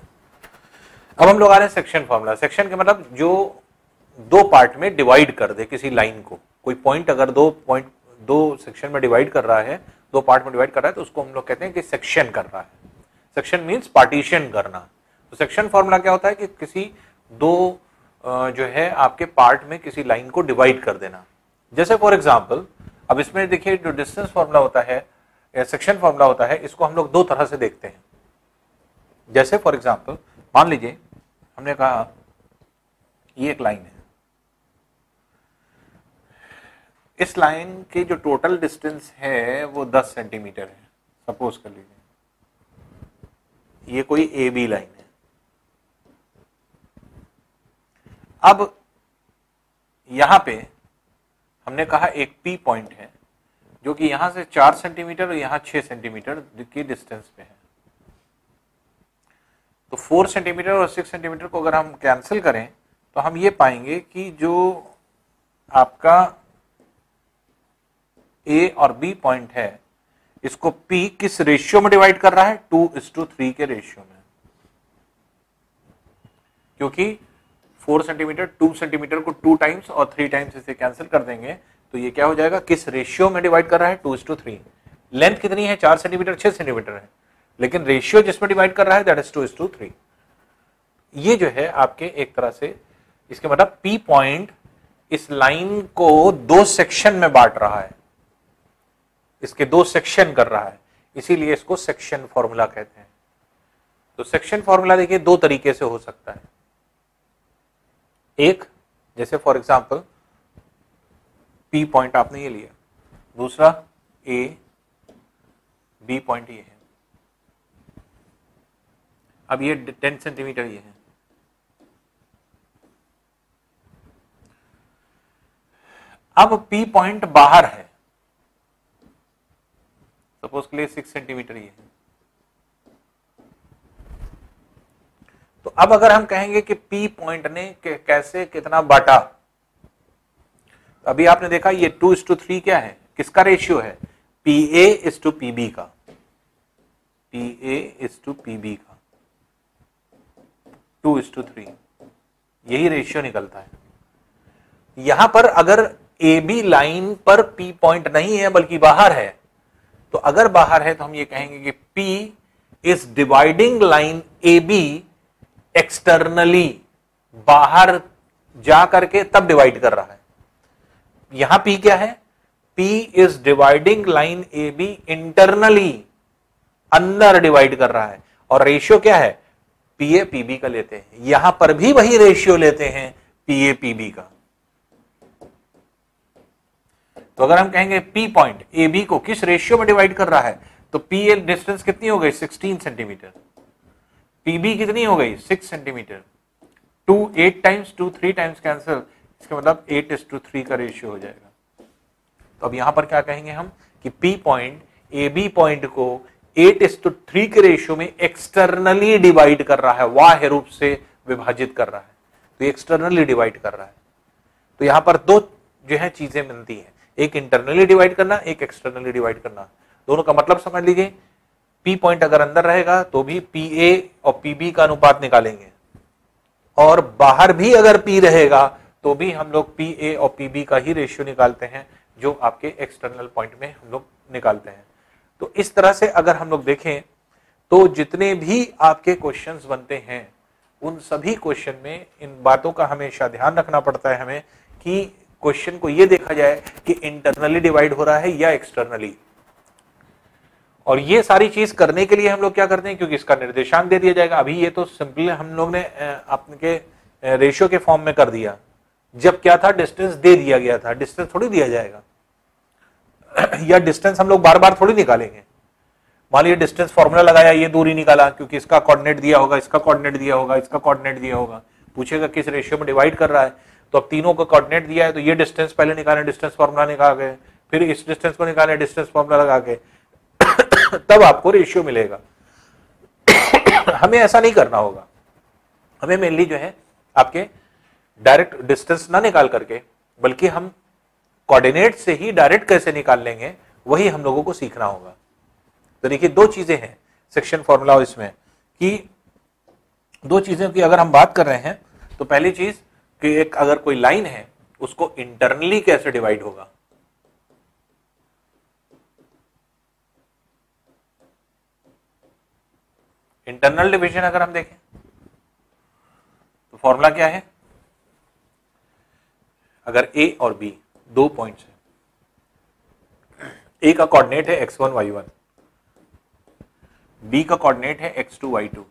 अब हम लोग आ रहे हैं सेक्शन फॉर्मूला। सेक्शन के मतलब जो दो पार्ट में डिवाइड कर दे किसी लाइन को, कोई पॉइंट अगर दो सेक्शन में डिवाइड कर रहा है, दो पार्ट में डिवाइड कर रहा है, तो उसको हम लोग कहते हैं कि सेक्शन कर रहा है। सेक्शन मींस पार्टीशन करना। तो सेक्शन फॉर्मूला क्या होता है कि किसी दो जो है आपके पार्ट में किसी लाइन को डिवाइड कर देना। जैसे फॉर एग्जांपल अब इसमें देखिए जो डिस्टेंस फॉर्मूला होता है या सेक्शन फॉर्मूला होता है, इसको हम लोग दो तरह से देखते हैं। जैसे फॉर एग्जांपल मान लीजिए हमने कहा ये एक लाइन है, इस लाइन की जो टोटल डिस्टेंस है वो 10 सेंटीमीटर है, सपोज कर लीजिए ये कोई ए बी लाइन है। अब यहां पे हमने कहा एक पी पॉइंट है जो कि यहां से 4 सेंटीमीटर और यहां 6 सेंटीमीटर की डिस्टेंस पे है। तो 4 सेंटीमीटर और 6 सेंटीमीटर को अगर हम कैंसिल करें तो हम ये पाएंगे कि जो आपका ए और बी पॉइंट है इसको पी किस रेशियो में डिवाइड कर रहा है, 2:3 के रेशियो में। क्योंकि 4 सेंटीमीटर 2 सेंटीमीटर को 2 टाइम्स और 3 टाइम्स इसे कैंसिल कर देंगे तो ये क्या हो जाएगा, किस रेशियो में डिवाइड कर रहा है, 2:3। लेंथ कितनी है, 4 सेंटीमीटर 6 सेंटीमीटर है, लेकिन रेशियो जिसमें डिवाइड कर रहा है दैट इज 2:3। ये जो है आपके एक तरह से इसके मतलब पी पॉइंट इस लाइन को दो सेक्शन में बांट रहा है, इसके दो सेक्शन कर रहा है, इसीलिए इसको सेक्शन फॉर्मूला कहते हैं। तो सेक्शन फॉर्मूला देखिए दो तरीके से हो सकता है। एक जैसे फॉर एग्जांपल पी पॉइंट आपने ये लिया, दूसरा ए बी पॉइंट ये है, अब ये 10 सेंटीमीटर ये है। अब पी पॉइंट बाहर है, सपोज के लिए 6 सेंटीमीटर ये है। तो अब अगर हम कहेंगे कि पी पॉइंट ने कैसे कितना बांटा, अभी आपने देखा ये 2:3 क्या है, किसका रेशियो है, PA:PB का, PA:PB का 2:3, यही रेशियो निकलता है। यहां पर अगर AB लाइन पर P पॉइंट नहीं है बल्कि बाहर है, तो अगर बाहर है तो हम ये कहेंगे कि P is dividing line AB externally, बाहर जा करके तब डिवाइड कर रहा है। यहां P क्या है, P is dividing line AB internally, अंदर डिवाइड कर रहा है, और रेशियो क्या है, PA:PB का लेते हैं। यहां पर भी वही रेशियो लेते हैं PA:PB का। तो अगर हम कहेंगे P पॉइंट AB को किस रेशियो में डिवाइड कर रहा है, तो PA डिस्टेंस कितनी हो गई, 16 सेंटीमीटर, PB कितनी हो गई, 6 सेंटीमीटर। 8 टाइम्स 2 3 टाइम्स कैंसिल, इसका मतलब 8:3 का रेशियो हो जाएगा। तो अब यहां पर क्या कहेंगे हम कि P पॉइंट AB पॉइंट को 8:3 के रेशियो में एक्सटर्नली डिवाइड कर रहा है, बाह्य रूप से विभाजित कर रहा है, तो एक्सटर्नली डिवाइड कर रहा है। तो यहां पर दो जो है चीजें मिलती हैं, एक इंटरनली डिवाइड करना, एक एक्सटर्नली डिवाइड करना। दोनों का मतलब समझ लीजिए, P पॉइंट अगर अंदर रहेगा तो भी PA और PB का अनुपात निकालेंगे, और बाहर भी अगर P रहेगा तो भी हम लोग PA और PB का ही रेशियो निकालते हैं, जो आपके एक्सटर्नल पॉइंट में हम लोग निकालते हैं। तो इस तरह से अगर हम लोग देखें तो जितने भी आपके क्वेश्चंस बनते हैं उन सभी क्वेश्चन में इन बातों का हमेशा ध्यान रखना पड़ता है हमें कि क्वेश्चन को यह देखा जाए कि इंटरनली डिवाइड हो रहा है या एक्सटर्नली। और ये सारी चीज करने के लिए हम लोग क्या करते हैं, क्योंकि इसका निर्देशांक दे दिया जाएगा। अभी ये तो सिंपल हम लोग ने आपके रेशियो के फॉर्म में कर दिया, जब क्या था, डिस्टेंस दे दिया गया था, डिस्टेंस थोड़ी दिया जाएगा या डिस्टेंस हम लोग बार बार थोड़ी निकालेंगे। मान लीजिए डिस्टेंस फॉर्मूला लगाया, ये दूरी निकाला, क्योंकि इसका कोऑर्डिनेट दिया होगा, इसका कोऑर्डिनेट दिया होगा, इसका कोऑर्डिनेट दिया होगा, पूछेगा किस रेशियो में डिवाइड कर रहा है, तो अब तीनों को कोऑर्डिनेट दिया है तो ये डिस्टेंस पहले निकालें, डिस्टेंस फॉर्मूला निकाल के, फिर इस डिस्टेंस को निकालें, डिस्टेंस फॉर्मूला लगा के तब आपको रेशियो मिलेगा। हमें ऐसा नहीं करना होगा, हमें मेनली जो है आपके डायरेक्ट डिस्टेंस ना निकाल करके, बल्कि हम कोऑर्डिनेट से ही डायरेक्ट कैसे निकाल लेंगे वही हम लोगों को सीखना होगा। तो देखिए दो चीजें हैं सेक्शन फॉर्मूला और इसमें, कि दो चीजों की अगर हम बात कर रहे हैं तो पहली चीज कि एक अगर कोई लाइन है उसको इंटरनली कैसे डिवाइड होगा। इंटरनल डिवीजन अगर हम देखें तो फॉर्मूला क्या है, अगर ए और बी दो पॉइंट्स हैं, ए का कोऑर्डिनेट है x1 y1, बी का कोऑर्डिनेट है x2 y2,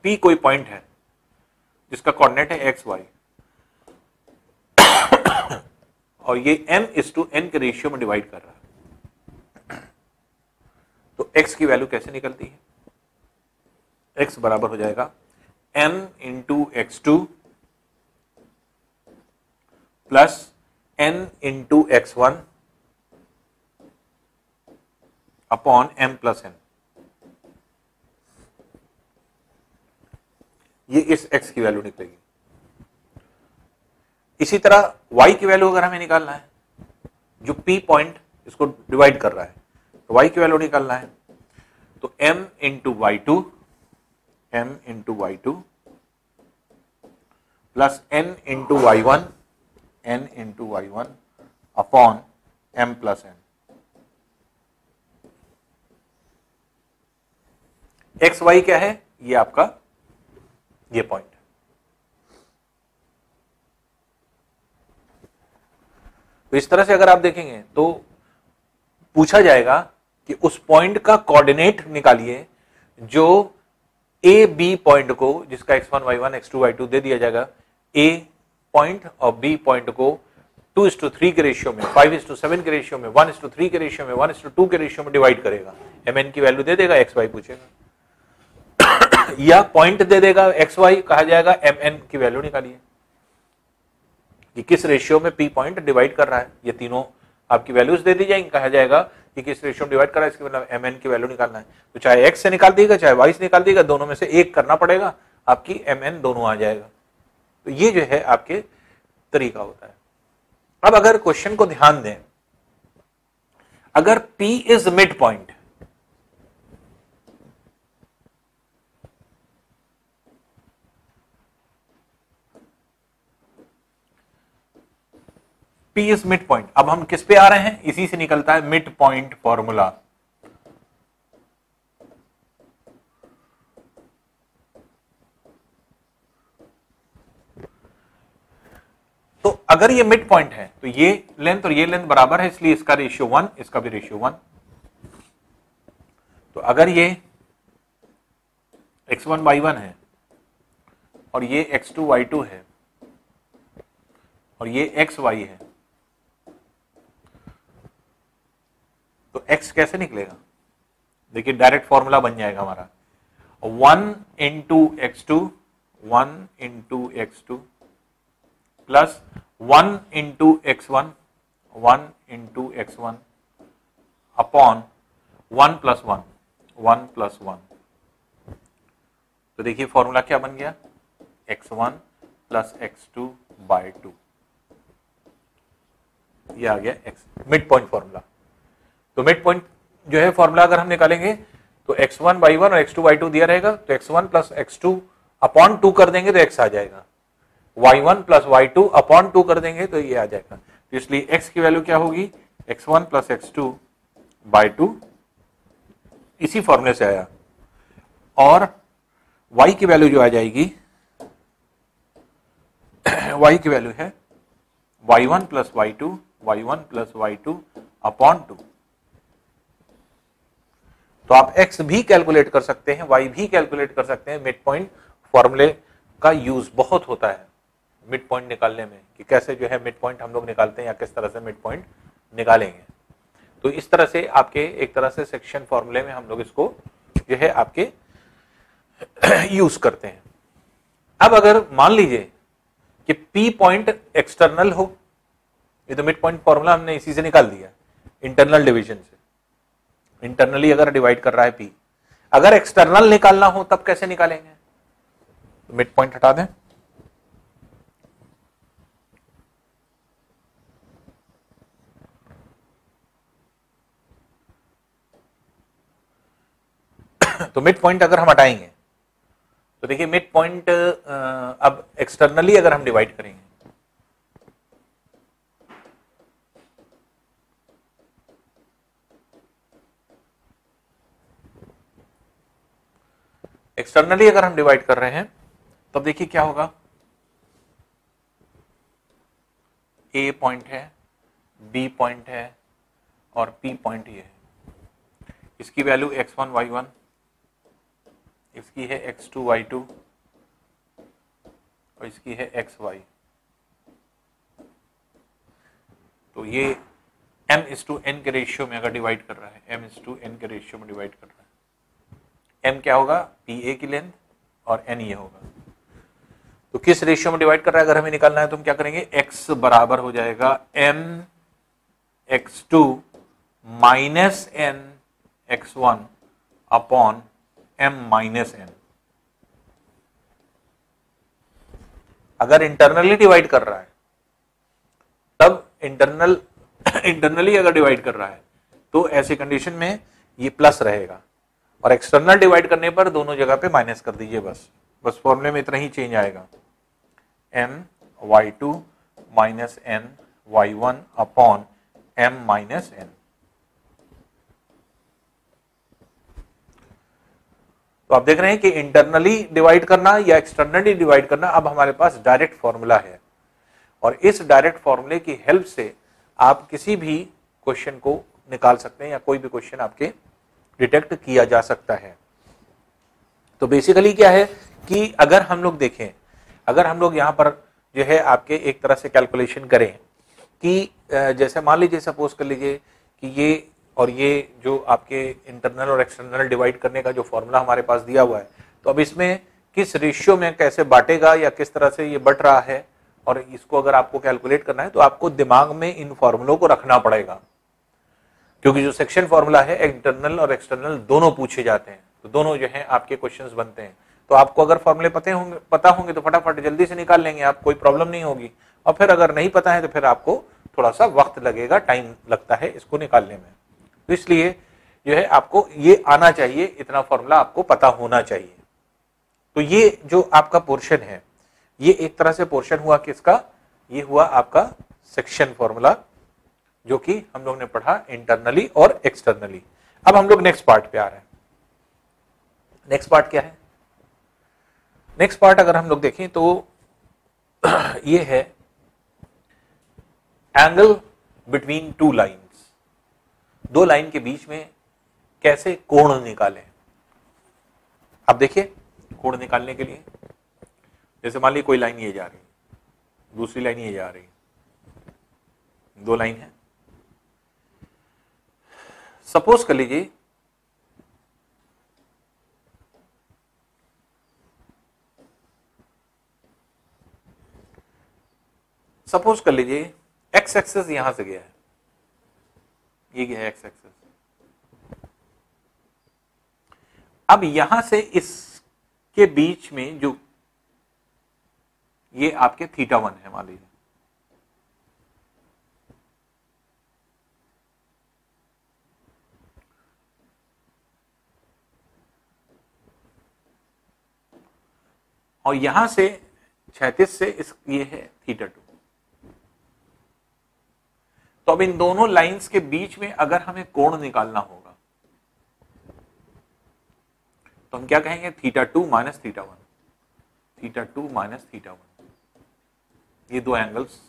P कोई पॉइंट है जिसका कोऑर्डिनेट है x y और ये m/n के रेशियो में डिवाइड कर रहा है, तो x की वैल्यू कैसे निकलती है, x बराबर हो जाएगा m into x2 plus n into x1 upon m plus n। ये इस x की वैल्यू निकलेगी। इसी तरह y की वैल्यू अगर हमें निकालना है, जो p पॉइंट इसको डिवाइड कर रहा है, तो y की वैल्यू निकालना है, तो m into y2 plus n into y1 upon m plus n। X Y क्या है, ये आपका ये पॉइंट। तो इस तरह से अगर आप देखेंगे तो पूछा जाएगा कि उस पॉइंट का कोऑर्डिनेट निकालिए जो ए बी पॉइंट को, जिसका x1 y1 x2 y2 दे दिया जाएगा, ए पॉइंट और बी पॉइंट को 2:3 के रेशियो में, 5:7 के रेशियो में, 1:3 के रेशियो में, 1:2 के रेशियो में डिवाइड करेगा। mn की वैल्यू दे देगा, एक्स वाई पूछेगा या पॉइंट दे देगा एक्स वाई, कहा जाएगा mn की वैल्यू निकालिए कि किस रेशियो में p पॉइंट डिवाइड कर रहा है। ये तीनों आपकी वैल्यूज दे दी जाएंगी, कहा जाएगा कि किस रेशियो में डिवाइड कर रहा है, इसके मतलब mn की वैल्यू निकालना है। तो चाहे x से निकाल देगा चाहे y से निकाल देगा, दोनों में से एक करना पड़ेगा, आपकी mn दोनों आ जाएगा। तो ये जो है आपके तरीका होता है। अब अगर क्वेश्चन को ध्यान दें, अगर p is mid point, P is mid point, अब हम किस पे आ रहे हैं, इसी से निकलता है मिड पॉइंट फॉर्मूला। तो अगर ये मिड पॉइंट है तो ये लेंथ और ये लेंथ बराबर है, इसलिए इसका रेशियो 1, इसका भी रेशियो 1। तो अगर ये x1 y1 है और ये x2 y2 है और ये xy है, तो x कैसे निकलेगा, देखिए डायरेक्ट फॉर्मूला बन जाएगा हमारा 1 into x2 plus 1 into x1 upon 1 plus 1। तो देखिए फॉर्मूला क्या बन गया, x1 प्लस x2 बाय 2, ये आ गया x मिड पॉइंट फॉर्मूला। तो मिड पॉइंट जो है फॉर्मूला अगर हम निकालेंगे तो x1 y1 और x2 y2 दिया रहेगा, तो x1 प्लस x2 अपॉन 2 कर देंगे तो x आ जाएगा, y1 प्लस y2 अपॉन 2 कर देंगे तो ये आ जाएगा। तो इसलिए x की वैल्यू क्या होगी, x1 प्लस x2 बाय 2, इसी फॉर्मूले से आया। और y की वैल्यू जो आ जाएगी, y की वैल्यू है y1 प्लस y2 अपॉन 2। तो आप x भी कैलकुलेट कर सकते हैं, y भी कैलकुलेट कर सकते हैं। मिड पॉइंट फॉर्मूले का यूज बहुत होता है मिड पॉइंट निकालने में, कि कैसे जो है मिड पॉइंट हम लोग निकालते हैं या किस तरह से मिड पॉइंट निकालेंगे। तो इस तरह से आपके एक तरह से सेक्शन फॉर्मूले में हम लोग इसको जो है आपके यूज करते हैं। अब अगर मान लीजिए कि P पॉइंट एक्सटर्नल हो, ये तो मिड पॉइंट फॉर्मूला हमने इसी से निकाल दिया, इंटरनल डिवीजन से। इंटरनली अगर डिवाइड कर रहा है P, अगर एक्सटर्नल निकालना हो तब कैसे निकालेंगे, तो मिड पॉइंट हटा दें, मिड पॉइंट अगर हम हटाएंगे तो देखिए मिड पॉइंट अब एक्सटर्नली अगर हम डिवाइड करेंगे, एक्सटर्नली अगर हम डिवाइड कर रहे हैं तब देखिए क्या होगा, ए पॉइंट है, बी पॉइंट है और पी पॉइंट ये है। इसकी वैल्यू x1 y1, इसकी है x2 y2 और इसकी है xy। तो ये m/n के रेशियो में अगर डिवाइड कर रहा है, m/n के रेशियो में डिवाइड कर रहा है, m क्या होगा, pa की लेंथ और n ये होगा। तो किस रेशियो में डिवाइड कर रहा है अगर हमें निकालना है तो हम क्या करेंगे, x बराबर हो जाएगा m x2 minus n x1 upon m minus n। अगर इंटरनली डिवाइड कर रहा है तब इंटरनली अगर डिवाइड कर रहा है तो ऐसी कंडीशन में ये प्लस रहेगा, और एक्सटर्नल डिवाइड करने पर दोनों जगह पे माइनस कर दीजिए, बस फॉर्मूले में इतना ही चेंज आएगा, m y2 minus n y1 upon m minus n। तो आप देख रहे हैं कि इंटरनली डिवाइड करना या एक्सटर्नली डिवाइड करना अब हमारे पास डायरेक्ट फॉर्मूला है, और इस डायरेक्ट फॉर्मूले की हेल्प से आप किसी भी क्वेश्चन को निकाल सकते हैं या कोई भी क्वेश्चन आपके डिटेक्ट किया जा सकता है। तो बेसिकली क्या है कि अगर हम लोग देखें, अगर हम लोग यहाँ पर जो है आपके एक तरह से कैलकुलेशन करें कि जैसे मान लीजिए, सपोज कर लीजिए कि ये और ये जो आपके इंटरनल और एक्सटर्नल डिवाइड करने का जो फॉर्मूला हमारे पास दिया हुआ है, तो अब इसमें किस रेशियो में कैसे बांटेगा या किस तरह से ये बट रहा है, और इसको अगर आपको कैलकुलेट करना है तो आपको दिमाग में इन फॉर्मूलों को रखना पड़ेगा, क्योंकि जो सेक्शन फॉर्मूला है इंटरनल और एक्सटर्नल दोनों पूछे जाते हैं, तो दोनों जो है आपके क्वेश्चंस बनते हैं। तो आपको अगर फॉर्मूले पता होंगे तो फटाफट जल्दी से निकाल लेंगे आप, कोई प्रॉब्लम नहीं होगी। और फिर अगर नहीं पता है तो फिर आपको थोड़ा सा वक्त लगेगा, टाइम लगता है इसको निकालने में। तो इसलिए जो है आपको ये आना चाहिए, इतना फॉर्मूला आपको पता होना चाहिए। तो ये जो आपका पोर्शन है, ये एक तरह से पोर्शन हुआ किसका, ये हुआ आपका सेक्शन फॉर्मूला, जो कि हम लोग ने पढ़ा इंटरनली और एक्सटर्नली। अब हम लोग नेक्स्ट पार्ट पे आ रहे हैं। नेक्स्ट पार्ट क्या है, नेक्स्ट पार्ट अगर हम लोग देखें तो ये है एंगल बिटवीन टू लाइंस। दो लाइन के बीच में कैसे कोण निकालें। अब देखिए, कोण निकालने के लिए जैसे मान लीजिए कोई लाइन ये जा रही है, दूसरी लाइन ये जा रही है, दो लाइन है। सपोज कर लीजिए एक्स एक्सेस यहां से गया है, ये गया है एक्स एक्सेस। अब यहां से इसके बीच में जो ये आपके θ1 है मान लीजिए, और यहां से क्षैतिज से ये है θ2। तो अब इन दोनों लाइंस के बीच में अगर हमें कोण निकालना होगा तो हम क्या कहेंगे, θ2 माइनस θ1, θ2 माइनस θ1। ये दो एंगल्स,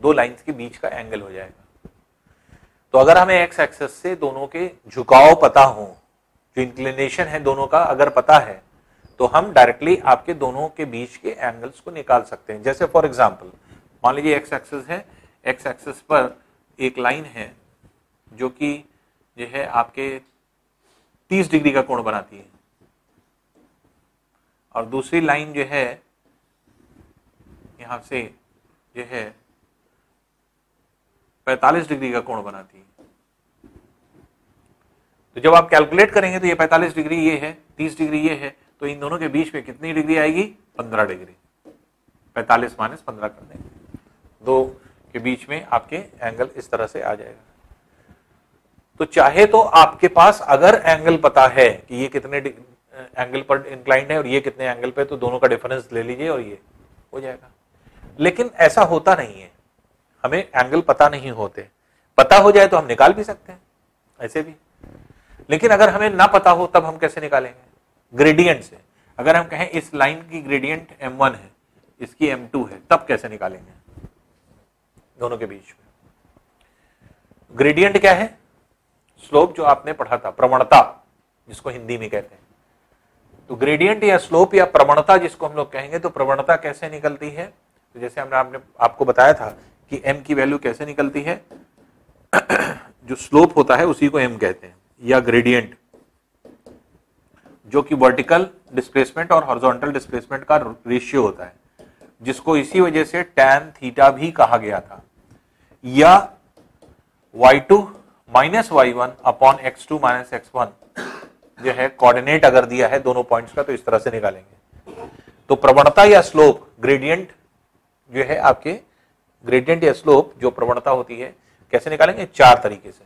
दो लाइंस के बीच का एंगल हो जाएगा। तो अगर हमें एक्स एक्सेस से दोनों के झुकाव पता हो, जो इंक्लिनेशन है दोनों का अगर पता है, तो हम डायरेक्टली आपके दोनों के बीच के एंगल्स को निकाल सकते हैं। जैसे फॉर एग्जांपल मान लीजिए एक्स एक्सेस है, एक्स एक्सेस पर एक लाइन है जो कि जो है आपके 30 डिग्री का कोण बनाती है, और दूसरी लाइन जो है यहां से जो है 45 डिग्री का कोण बनाती है। तो जब आप कैलकुलेट करेंगे तो ये 45 डिग्री ये है, 30 डिग्री ये है, तो इन दोनों के बीच में कितनी डिग्री आएगी, 15 डिग्री। 45 माइनस 15 कर देंगे, दो के बीच में आपके एंगल इस तरह से आ जाएगा। तो चाहे तो आपके पास अगर एंगल पता है कि ये कितने एंगल पर इंक्लाइंड है और ये कितने एंगल पे, तो दोनों का डिफरेंस ले लीजिए और ये हो जाएगा। लेकिन ऐसा होता नहीं है, हमें एंगल पता नहीं होते, पता हो जाए तो हम निकाल भी सकते हैं ऐसे भी, लेकिन अगर हमें ना पता हो तब हम कैसे निकालेंगे? ग्रेडियंट से। अगर हम कहें इस लाइन की ग्रेडियंट m1 है, इसकी m2 है, तब कैसे निकालेंगे दोनों के बीच में? ग्रेडियंट क्या है? स्लोप जो आपने पढ़ा था, प्रवणता जिसको हिंदी में कहते हैं। तो ग्रेडियंट या स्लोप या प्रवणता जिसको हम लोग कहेंगे, तो प्रवणता कैसे निकलती है? तो जैसे हमने आपको बताया था कि m की वैल्यू कैसे निकलती है, जो स्लोप होता है उसी को m कहते हैं, या ग्रेडियंट जो कि वर्टिकल डिस्प्लेसमेंट और हॉरिजॉन्टल डिस्प्लेसमेंट का रेशियो होता है, जिसको इसी वजह से tan थीटा भी कहा गया था, या y2 minus y1 upon x2 minus x1 जो है कोऑर्डिनेट अगर दिया है दोनों पॉइंट्स का, तो इस तरह से निकालेंगे। तो प्रवणता या स्लोप, ग्रेडियंट जो है आपके, ग्रेडियंट या स्लोप जो प्रवणता होती है, कैसे निकालेंगे? 4 तरीके से।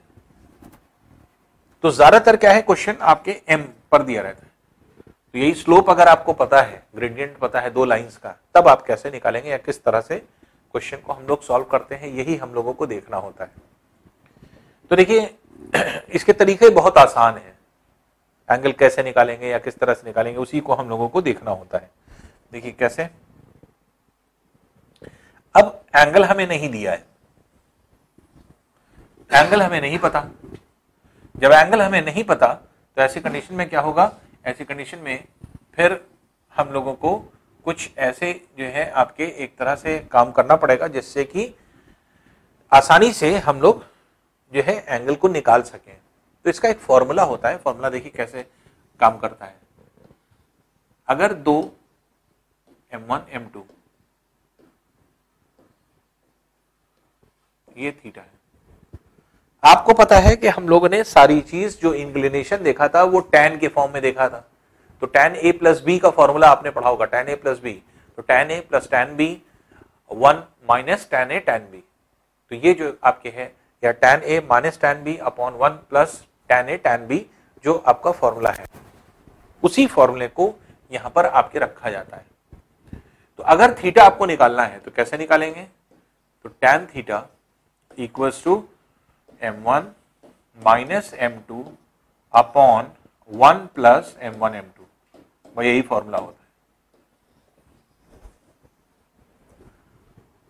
तो ज्यादातर क्या है, क्वेश्चन आपके m पर दिया रहता है, तो यही स्लोप अगर आपको पता है, ग्रेडियंट पता है 2 लाइंस का, तब आप कैसे निकालेंगे या किस तरह से क्वेश्चन को हम लोग सॉल्व करते हैं, यही हम लोगों को देखना होता है। तो देखिए इसके तरीके बहुत आसान है, एंगल कैसे निकालेंगे या किस तरह से निकालेंगे उसी को हम लोगों को देखना होता है। देखिए कैसे, अब एंगल हमें नहीं दिया है, एंगल हमें नहीं पता। जब एंगल हमें नहीं पता तो ऐसी कंडीशन में क्या होगा? ऐसी कंडीशन में फिर हम लोगों को कुछ ऐसे जो है आपके एक तरह से काम करना पड़ेगा जिससे कि आसानी से हम लोग जो है एंगल को निकाल सकें। तो इसका एक फॉर्मूला होता है, फॉर्मूला देखिए कैसे काम करता है। अगर 2 m1 m2 ये थीटा है, आपको पता है कि हम लोगों ने सारी चीज जो इंक्लिनेशन देखा था वो tan के फॉर्म में देखा था, तो tan a प्लस बी का फॉर्मूला आपने पढ़ा होगा, tan a प्लस बी, तो tan a plus tan b 1 minus tan a tan b, तो ये जो आपके है, या tan a minus tan b upon 1 plus tan a tan b जो आपका फॉर्मूला है, उसी फॉर्मूले को यहां पर आपके रखा जाता है। तो अगर थीटा आपको निकालना है तो कैसे निकालेंगे? तो tan theta equals to m1 minus m2 upon 1 plus m1 m2, वह यही फॉर्मूला होता है।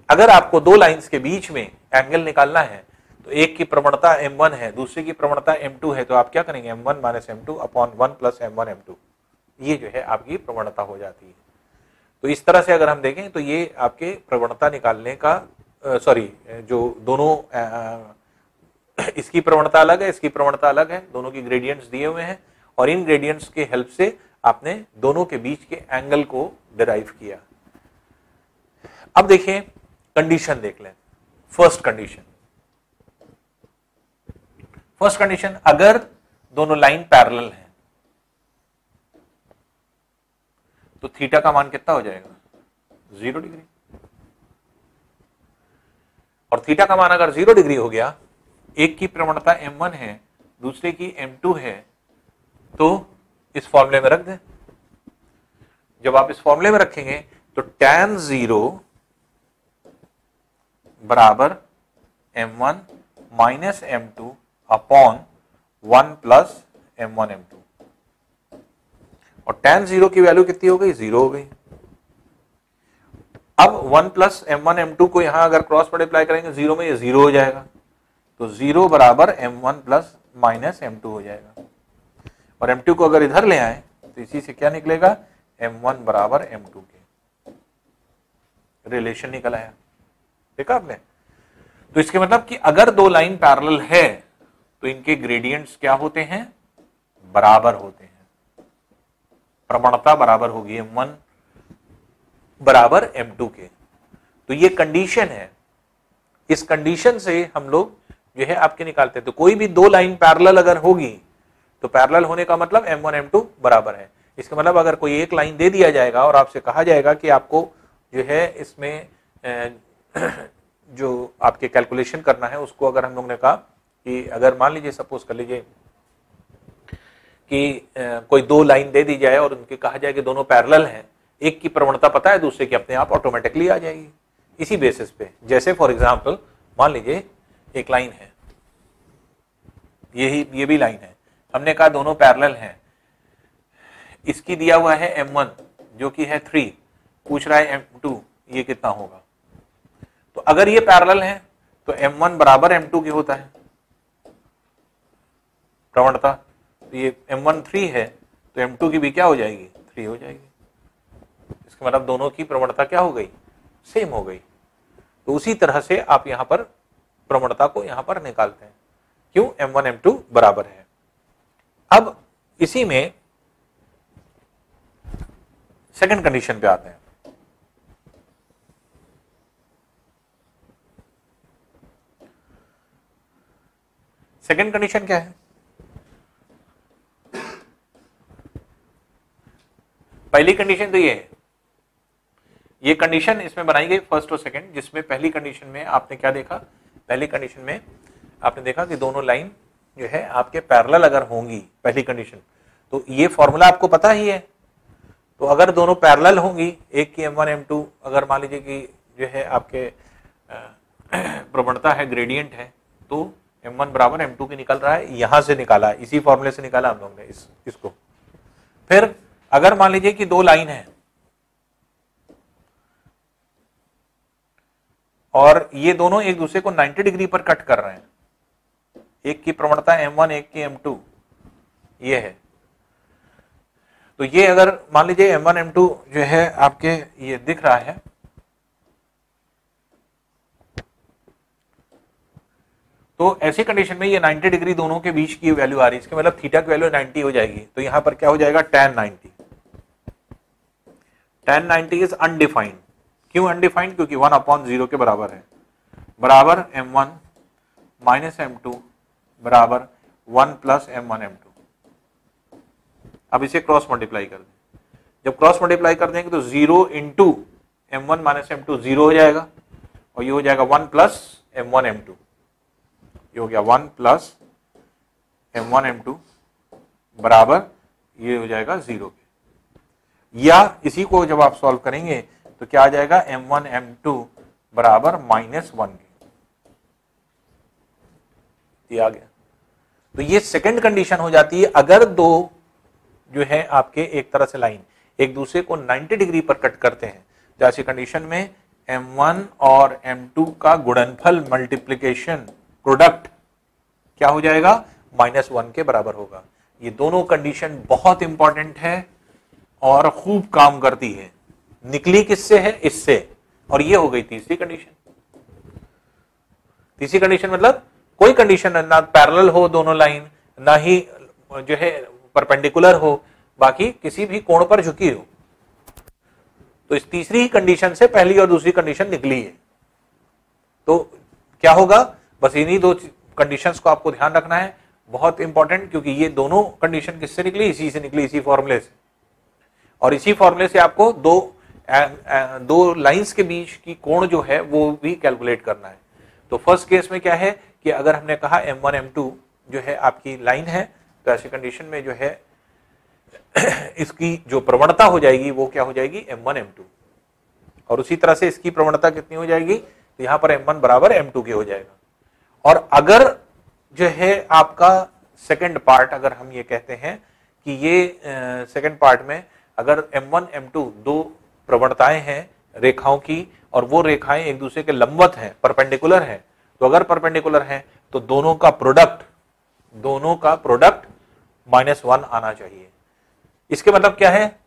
अगर आपको 2 लाइंस के बीच में एंगल निकालना है, तो एक की प्रवणता m1 है, दूसरे की प्रवणता m2 है, तो आप क्या करेंगे? m1 minus m2 upon 1 plus m1 m2, ये जो है आपकी प्रवणता हो जाती है। तो इस तरह से अगर हम देखें तो ये आपके प्रवणता निकालने का जो दोनों इसकी प्रवणता अलग है, इसकी प्रवणता अलग है, दोनों की ग्रेडियंट्स दिए हुए हैं, और इन ग्रेडियंट्स के हेल्प से आपने दोनों के बीच के एंगल को डिराइव किया। अब देखिए कंडीशन देख लें। फर्स्ट कंडीशन, अगर दोनों लाइन पैरेलल हैं तो थीटा का मान कितना हो जाएगा? 0 डिग्री। और थीटा का मान अगर 0 डिग्री हो गया, एक की प्रवणता m1 है, दूसरे की m2 है, तो इस फॉर्मूले में रख दें। जब आप इस फॉर्मूले में रखेंगे तो tan 0 बराबर m1 minus m2 upon 1 plus m1 m2, और tan 0 की वैल्यू कितनी हो गई? 0 हो गई। अब 1 प्लस m1 m2 को यहां अगर क्रॉस मल्टीप्लाई करेंगे 0 में, ये 0 हो जाएगा, तो 0 बराबर m1 प्लस माइनस m2 हो जाएगा। और m2 को अगर इधर ले आए तो इसी से क्या निकलेगा? m1 बराबर m2 के, रिलेशन निकल आया। देखा आपने? तो इसके मतलब कि अगर 2 लाइन पैरेलल है तो इनके ग्रेडियंट्स क्या होते हैं? बराबर होते हैं, प्रवणता बराबर होगी m1 बराबर m2 के। तो ये कंडीशन है, इस कंडीशन से हम लोग जो है आपके निकालते हैं। तो कोई भी 2 लाइन पैरेलल अगर होगी तो पैरेलल होने का मतलब m1 m2 बराबर है। इसका मतलब अगर कोई एक लाइन दे दिया जाएगा और आपसे कहा जाएगा कि आपको जो है इसमें जो आपके कैलकुलेशन करना है उसको, अगर हम लोग ने कहा कि अगर मान लीजिए सपोज कर लीजिए कि कोई दो लाइन दे दी जाए और उनके कहा जाए कि दोनों पैरेलल हैं, एक की प्रवणता पता है, दूसरे की अपने आप ऑटोमेटिकली आ जाएगी इसी बेसिस पे। जैसे फॉर एग्जांपल मान लीजिए एक लाइन है, ये भी लाइन है, हमने कहा दोनों पैरेलल हैं, इसकी दिया हुआ है m1 जो कि है 3, पूछ रहा है m2 ये कितना होगा। तो अगर ये पैरेलल है तो m1 बराबर m2 की होता है प्रवणता, तो ये m1 3 है तो m2 की भी क्या हो जाएगी 3 हो जाएगी। इसका मतलब दोनों की प्रवणता क्या हो गई, सेम हो गई। तो उसी तरह से आप यहां पर प्रवणता को यहां पर निकालते हैं, क्यों, m1 m2 बराबर है। अब इसी में सेकंड कंडीशन पे आते हैं। सेकंड कंडीशन क्या है, पहली कंडीशन तो ये है, ये कंडीशन इसमें बनाई गई फर्स्ट और सेकंड, जिसमें पहली कंडीशन में आपने क्या देखा, पहली कंडीशन में आपने देखा कि दोनों लाइन जो है आपके पैरेलल अगर होंगी, पहली कंडीशन, तो ये फॉर्मूला आपको पता ही है। तो अगर दोनों पैरेलल होंगी, एक की m1 m2 अगर मान लीजिए कि जो है आपके प्रवणता है ग्रेडियंट है, तो m1 बराबर m2 की निकल रहा है, यहां से निकाला, इसी फॉर्मूले से निकाला हम लोग ने इसको। फिर अगर मान लीजिए कि दो लाइन है और ये दोनों एक दूसरे को 90 डिग्री पर कट कर रहे हैं, एक की प्रवणता m1 एक की m2 ये है, तो ये अगर मान लीजिए m1 m2 जो है आपके ये दिख रहा है, तो ऐसी कंडीशन में ये 90 डिग्री दोनों के बीच की वैल्यू आ रही है, इसके मतलब थीटा की वैल्यू 90 हो जाएगी। तो यहां पर क्या हो जाएगा tan 90, tan 90 इज अनडिफाइंड। क्यों अनडिफाइंड, क्योंकि 1/0 के बराबर है, बराबर m1 माइनस m2 बराबर 1 प्लस m1 m2। अब इसे क्रॉस मल्टीप्लाई कर दें, जब क्रॉस मल्टीप्लाई कर देंगे तो 0 इंटू m1 माइनस m2 0 हो जाएगा, और ये हो जाएगा 1 प्लस m1 m2, ये हो गया 1 प्लस m1 m2 बराबर ये हो जाएगा 0 के। या इसी को जब आप सॉल्व करेंगे तो क्या आ जाएगा m1 m2 बराबर -1 के, ये आ गया। तो ये सेकंड कंडीशन हो जाती है, अगर दो जो है आपके एक तरह से लाइन एक दूसरे को 90 डिग्री पर कट करते हैं, तो ऐसी कंडीशन में m1 और m2 का गुणनफल मल्टीप्लिकेशन प्रोडक्ट क्या हो जाएगा -1 के बराबर होगा। ये दोनों कंडीशन बहुत इंपॉर्टेंट है और खूब काम करती है। निकली किससे है, इससे, और ये हो गई तीसरी कंडीशन। तीसरी कंडीशन मतलब कोई कंडीशन ना पैरेलल हो दोनों लाइन, ना ही जो है परपेंडिकुलर हो, बाकी किसी भी कोण पर झुकी हो, तो इस तीसरी कंडीशन से पहली और दूसरी कंडीशन निकली है। तो क्या होगा, बस इन्हीं दो कंडीशंस को आपको ध्यान रखना है, बहुत इंपॉर्टेंट, क्योंकि ये दोनों कंडीशन किससे निकली, इसी से निकली, इसी फॉर्मूले से। और इसी फॉर्मूले से आपको दो लाइंस के बीच की कोण जो है वो भी कैलकुलेट करना है। तो फर्स्ट केस में क्या है कि अगर हमने कहा m1 m2 जो है आपकी लाइन है, तो ऐसी कंडीशन में जो है इसकी जो प्रवणता हो जाएगी वो क्या हो जाएगी m1 m2, और उसी तरह से इसकी प्रवणता कितनी हो जाएगी, तो यहां पर m1 बराबर m2 के हो जाएगा। और अगर जो है आपका सेकंड पार्ट, अगर हम ये कहते हैं कि ये सेकंड पार्ट में अगर m1 m2 दो प्रवणताएं हैं रेखाओं की, और वो रेखाएं एक दूसरे के लंबवत हैं, परपेंडिकुलर हैं, तो अगर परपेंडिकुलर हैं तो दोनों का प्रोडक्ट -1 आना चाहिए। इसके मतलब क्या है,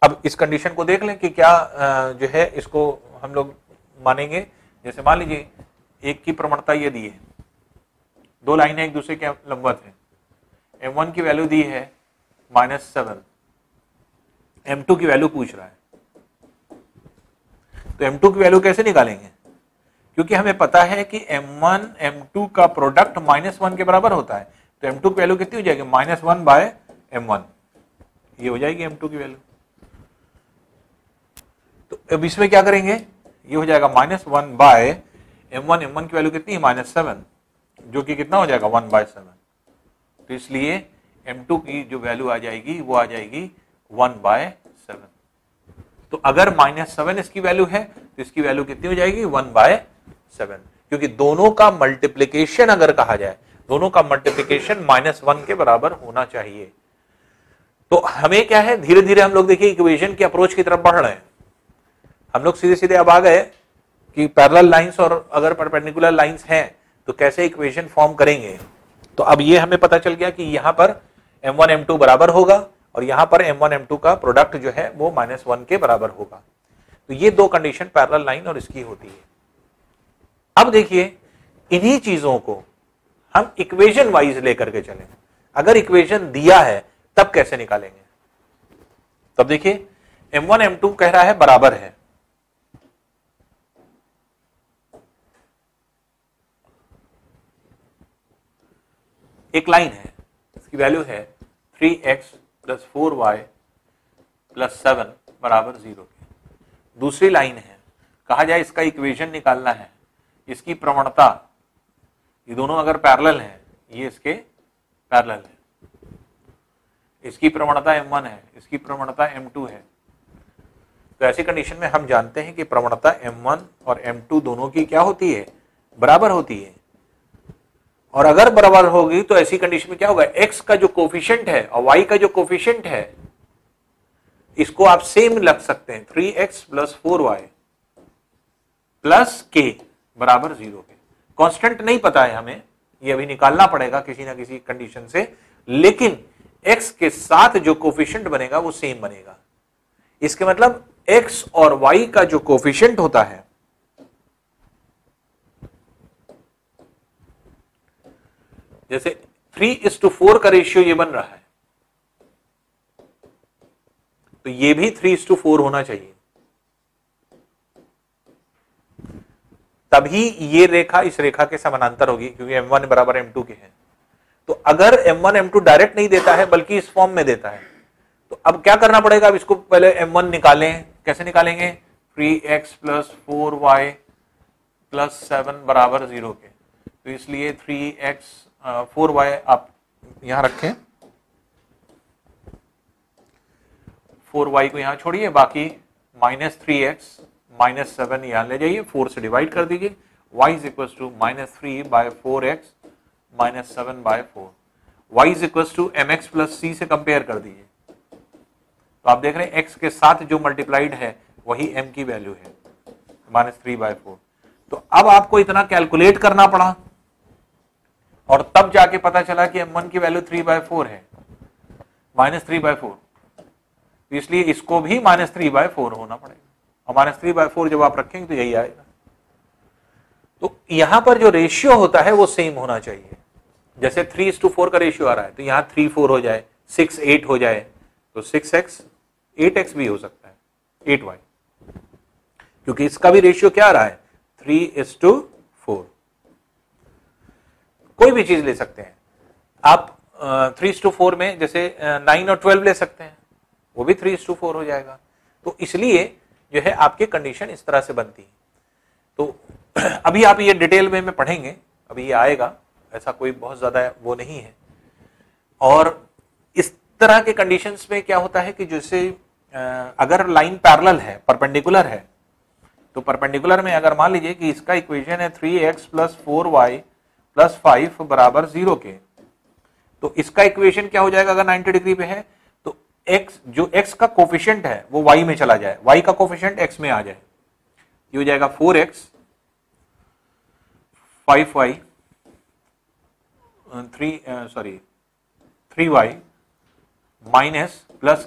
अब इस कंडीशन को देख लें कि क्या जो है इसको हम लोग मानेंगे। जैसे मान लीजिए एक की प्रवणता ये दी है, दो लाइनें एक दूसरे के लंबवत हैं, m1 की वैल्यू दी है -7, m2 की वैल्यू पूछ रहा है, तो m2 की वैल्यू कैसे निकालेंगे, क्योंकि हमें पता है कि m1 m2 का प्रोडक्ट -1 के बराबर होता है, तो m2 की वैल्यू कितनी हो जाएगी, -1/m1, ये हो जाएगी m2 की वैल्यू। तो अब इसमें क्या करेंगे, ये हो जाएगा -1/m1, m1 की वैल्यू कितनी है -7, जो कि कितना हो जाएगा 1/7। तो इसलिए m2 की जो वैल्यू आ जाएगी वो आ जाएगी 1/7। तो अगर -7 इसकी वैल्यू है तो इसकी वैल्यू कितनी हो जाएगी 1/7, क्योंकि दोनों का मल्टीप्लिकेशन अगर कहा जाए, दोनों का मल्टीप्लिकेशन -1 के बराबर होना चाहिए। तो हमें क्या है, धीरे धीरे हम लोग देखिए इक्वेशन की अप्रोच की तरफ बढ़ रहे हैं। हम लोग सीधे सीधे अब आ गए कि पैरेलल लाइंस और अगर परपेंडिकुलर लाइंस हैं तो कैसे इक्वेशन फॉर्म करेंगे। तो अब ये हमें पता चल गया कि यहां पर m1 m2 बराबर होगा और यहां पर m1 m2 का प्रोडक्ट जो है वो -1 के बराबर होगा। तो ये दो कंडीशन पैरेलल लाइन और इसकी होती है। अब देखिए इन्हीं चीजों को हम इक्वेशन वाइज लेकर के चलें। अगर इक्वेशन दिया है तब कैसे निकालेंगे? तब देखिए m1 m2 कह रहा है बराबर है, एक लाइन है, इसकी वैल्यू है 3x + 4y + 7 बराबर 0 के। दूसरी लाइन है, कहा जाए इसका इक्वेशन निकालना है, इसकी प्रवणता, ये दोनों अगर पैरेलल हैं, ये इसके पैरेलल है, इसकी प्रवणता m1 है, इसकी प्रवणता m2 है। तो ऐसी कंडीशन में हम जानते हैं कि प्रवणता m1 और m2 दोनों की क्या होती है, बराबर होती है। और अगर बराबर होगी तो ऐसी कंडीशन में क्या होगा, x का जो कोफिशिएंट है और y का जो कोफिशिएंट है इसको आप सेम रख सकते हैं, 3x + 4y + k बराबर 0 के। कांस्टेंट नहीं पता है हमें, ये अभी निकालना पड़ेगा किसी ना किसी कंडीशन से, लेकिन x के साथ जो कोफिशिएंट बनेगा वो सेम बनेगा। इसके मतलब x और y का जो कोफिशिएंट होता है, जैसे 3:4 का रेशियो ये बन रहा है, तो ये भी 3:4 होना चाहिए, तभी ये रेखा इस रेखा के समानांतर होगी, क्योंकि m1 बराबर m2 के है। तो अगर m1 m2 डायरेक्ट नहीं देता है बल्कि इस फॉर्म में देता है, तो अब क्या करना पड़ेगा, अब इसको पहले m1 निकालें। कैसे निकालेंगे, 3x + 4y + 7 बराबर 0 के। तो इसलिए 3x 4y आप यहां रखें, 4y को यहां छोड़िए, बाकी -3x -7 यहां ले जाइए, 4 से डिवाइड कर दीजिए, y = -3/4x -7/4, y = mx + c से कंपेयर कर दीजिए। तो आप देख रहे हैं x के साथ जो मल्टीप्लाइड है वही m की वैल्यू है, -3/4। तो अब आपको इतना कैलकुलेट करना पड़ा और तब जाके पता चला कि m1 की वैल्यू 3/4 है, -3/4, इसलिए इसको भी -3/4 होना पड़ेगा, और -3/4 जब आप रखेंगे तो यही आएगा। तो यहां पर जो रेशियो होता है वो सेम होना चाहिए। जैसे 3:4 का रेशियो आ रहा है तो यहां 3:4 हो जाए, 6:8 हो जाए, तो 6x 8x भी हो सकता है, 8y, क्योंकि इसका भी रेशियो क्या आ रहा है, 3:4। कोई भी चीज ले सकते हैं आप, 3:4 में जैसे 9 और 12 ले सकते हैं, वो भी 3:4 हो जाएगा। तो इसलिए जो है आपकी कंडीशन इस तरह से बनती है। तो अभी आप ये डिटेल में पढ़ेंगे, अभी ये आएगा, ऐसा कोई बहुत ज्यादा वो नहीं है। और इस तरह के कंडीशंस में क्या होता है कि जैसे अगर लाइन पैरेलल है, परपेंडिकुलर है, तो परपेंडिकुलर में अगर मान लीजिए कि इसका इक्वेशन है 3x + 4y + 5 बराबर 0 के, तो इसका इक्वेशन क्या हो जाएगा, अगर 90 डिग्री पे है तो x, जो x का कोफिशिएंट है वो y में चला जाए, y का कोफिशिएंट x में आ जाए, ये हो जाएगा 4x 5y 3y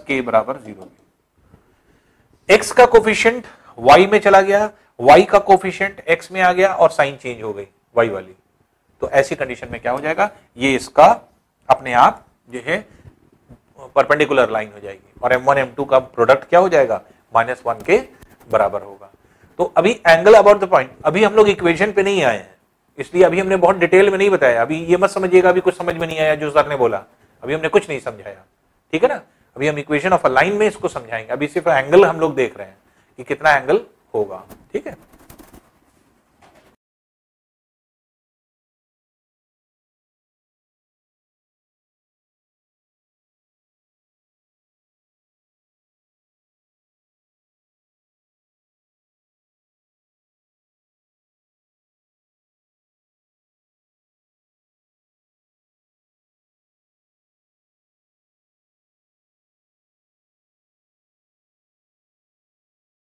- k बराबर 0 के। x का कोफिशिएंट y में चला गया, y का कोफिशिएंट x में आ गया और साइन चेंज हो गई y वाली। तो ऐसी कंडीशन में क्या हो जाएगा, ये इसका अपने आप जो है परपेंडिकुलर लाइन हो जाएगी और m1 m2 का प्रोडक्ट क्या हो जाएगा, -1 के बराबर होगा। तो अभी एंगल अबाउट द पॉइंट, अभी हम लोग इक्वेशन पे नहीं आए हैं, इसलिए अभी हमने बहुत डिटेल में नहीं बताया। अभी ये मत समझिएगा अभी कुछ समझ में नहीं आया जो सर ने बोला, अभी हमने कुछ नहीं समझाया, ठीक है ना। अभी हम इक्वेशन ऑफ अ लाइन में इसको समझाएंगे, अभी सिर्फ एंगल हम लोग देख रहे हैं कि कितना एंगल होगा, ठीक है।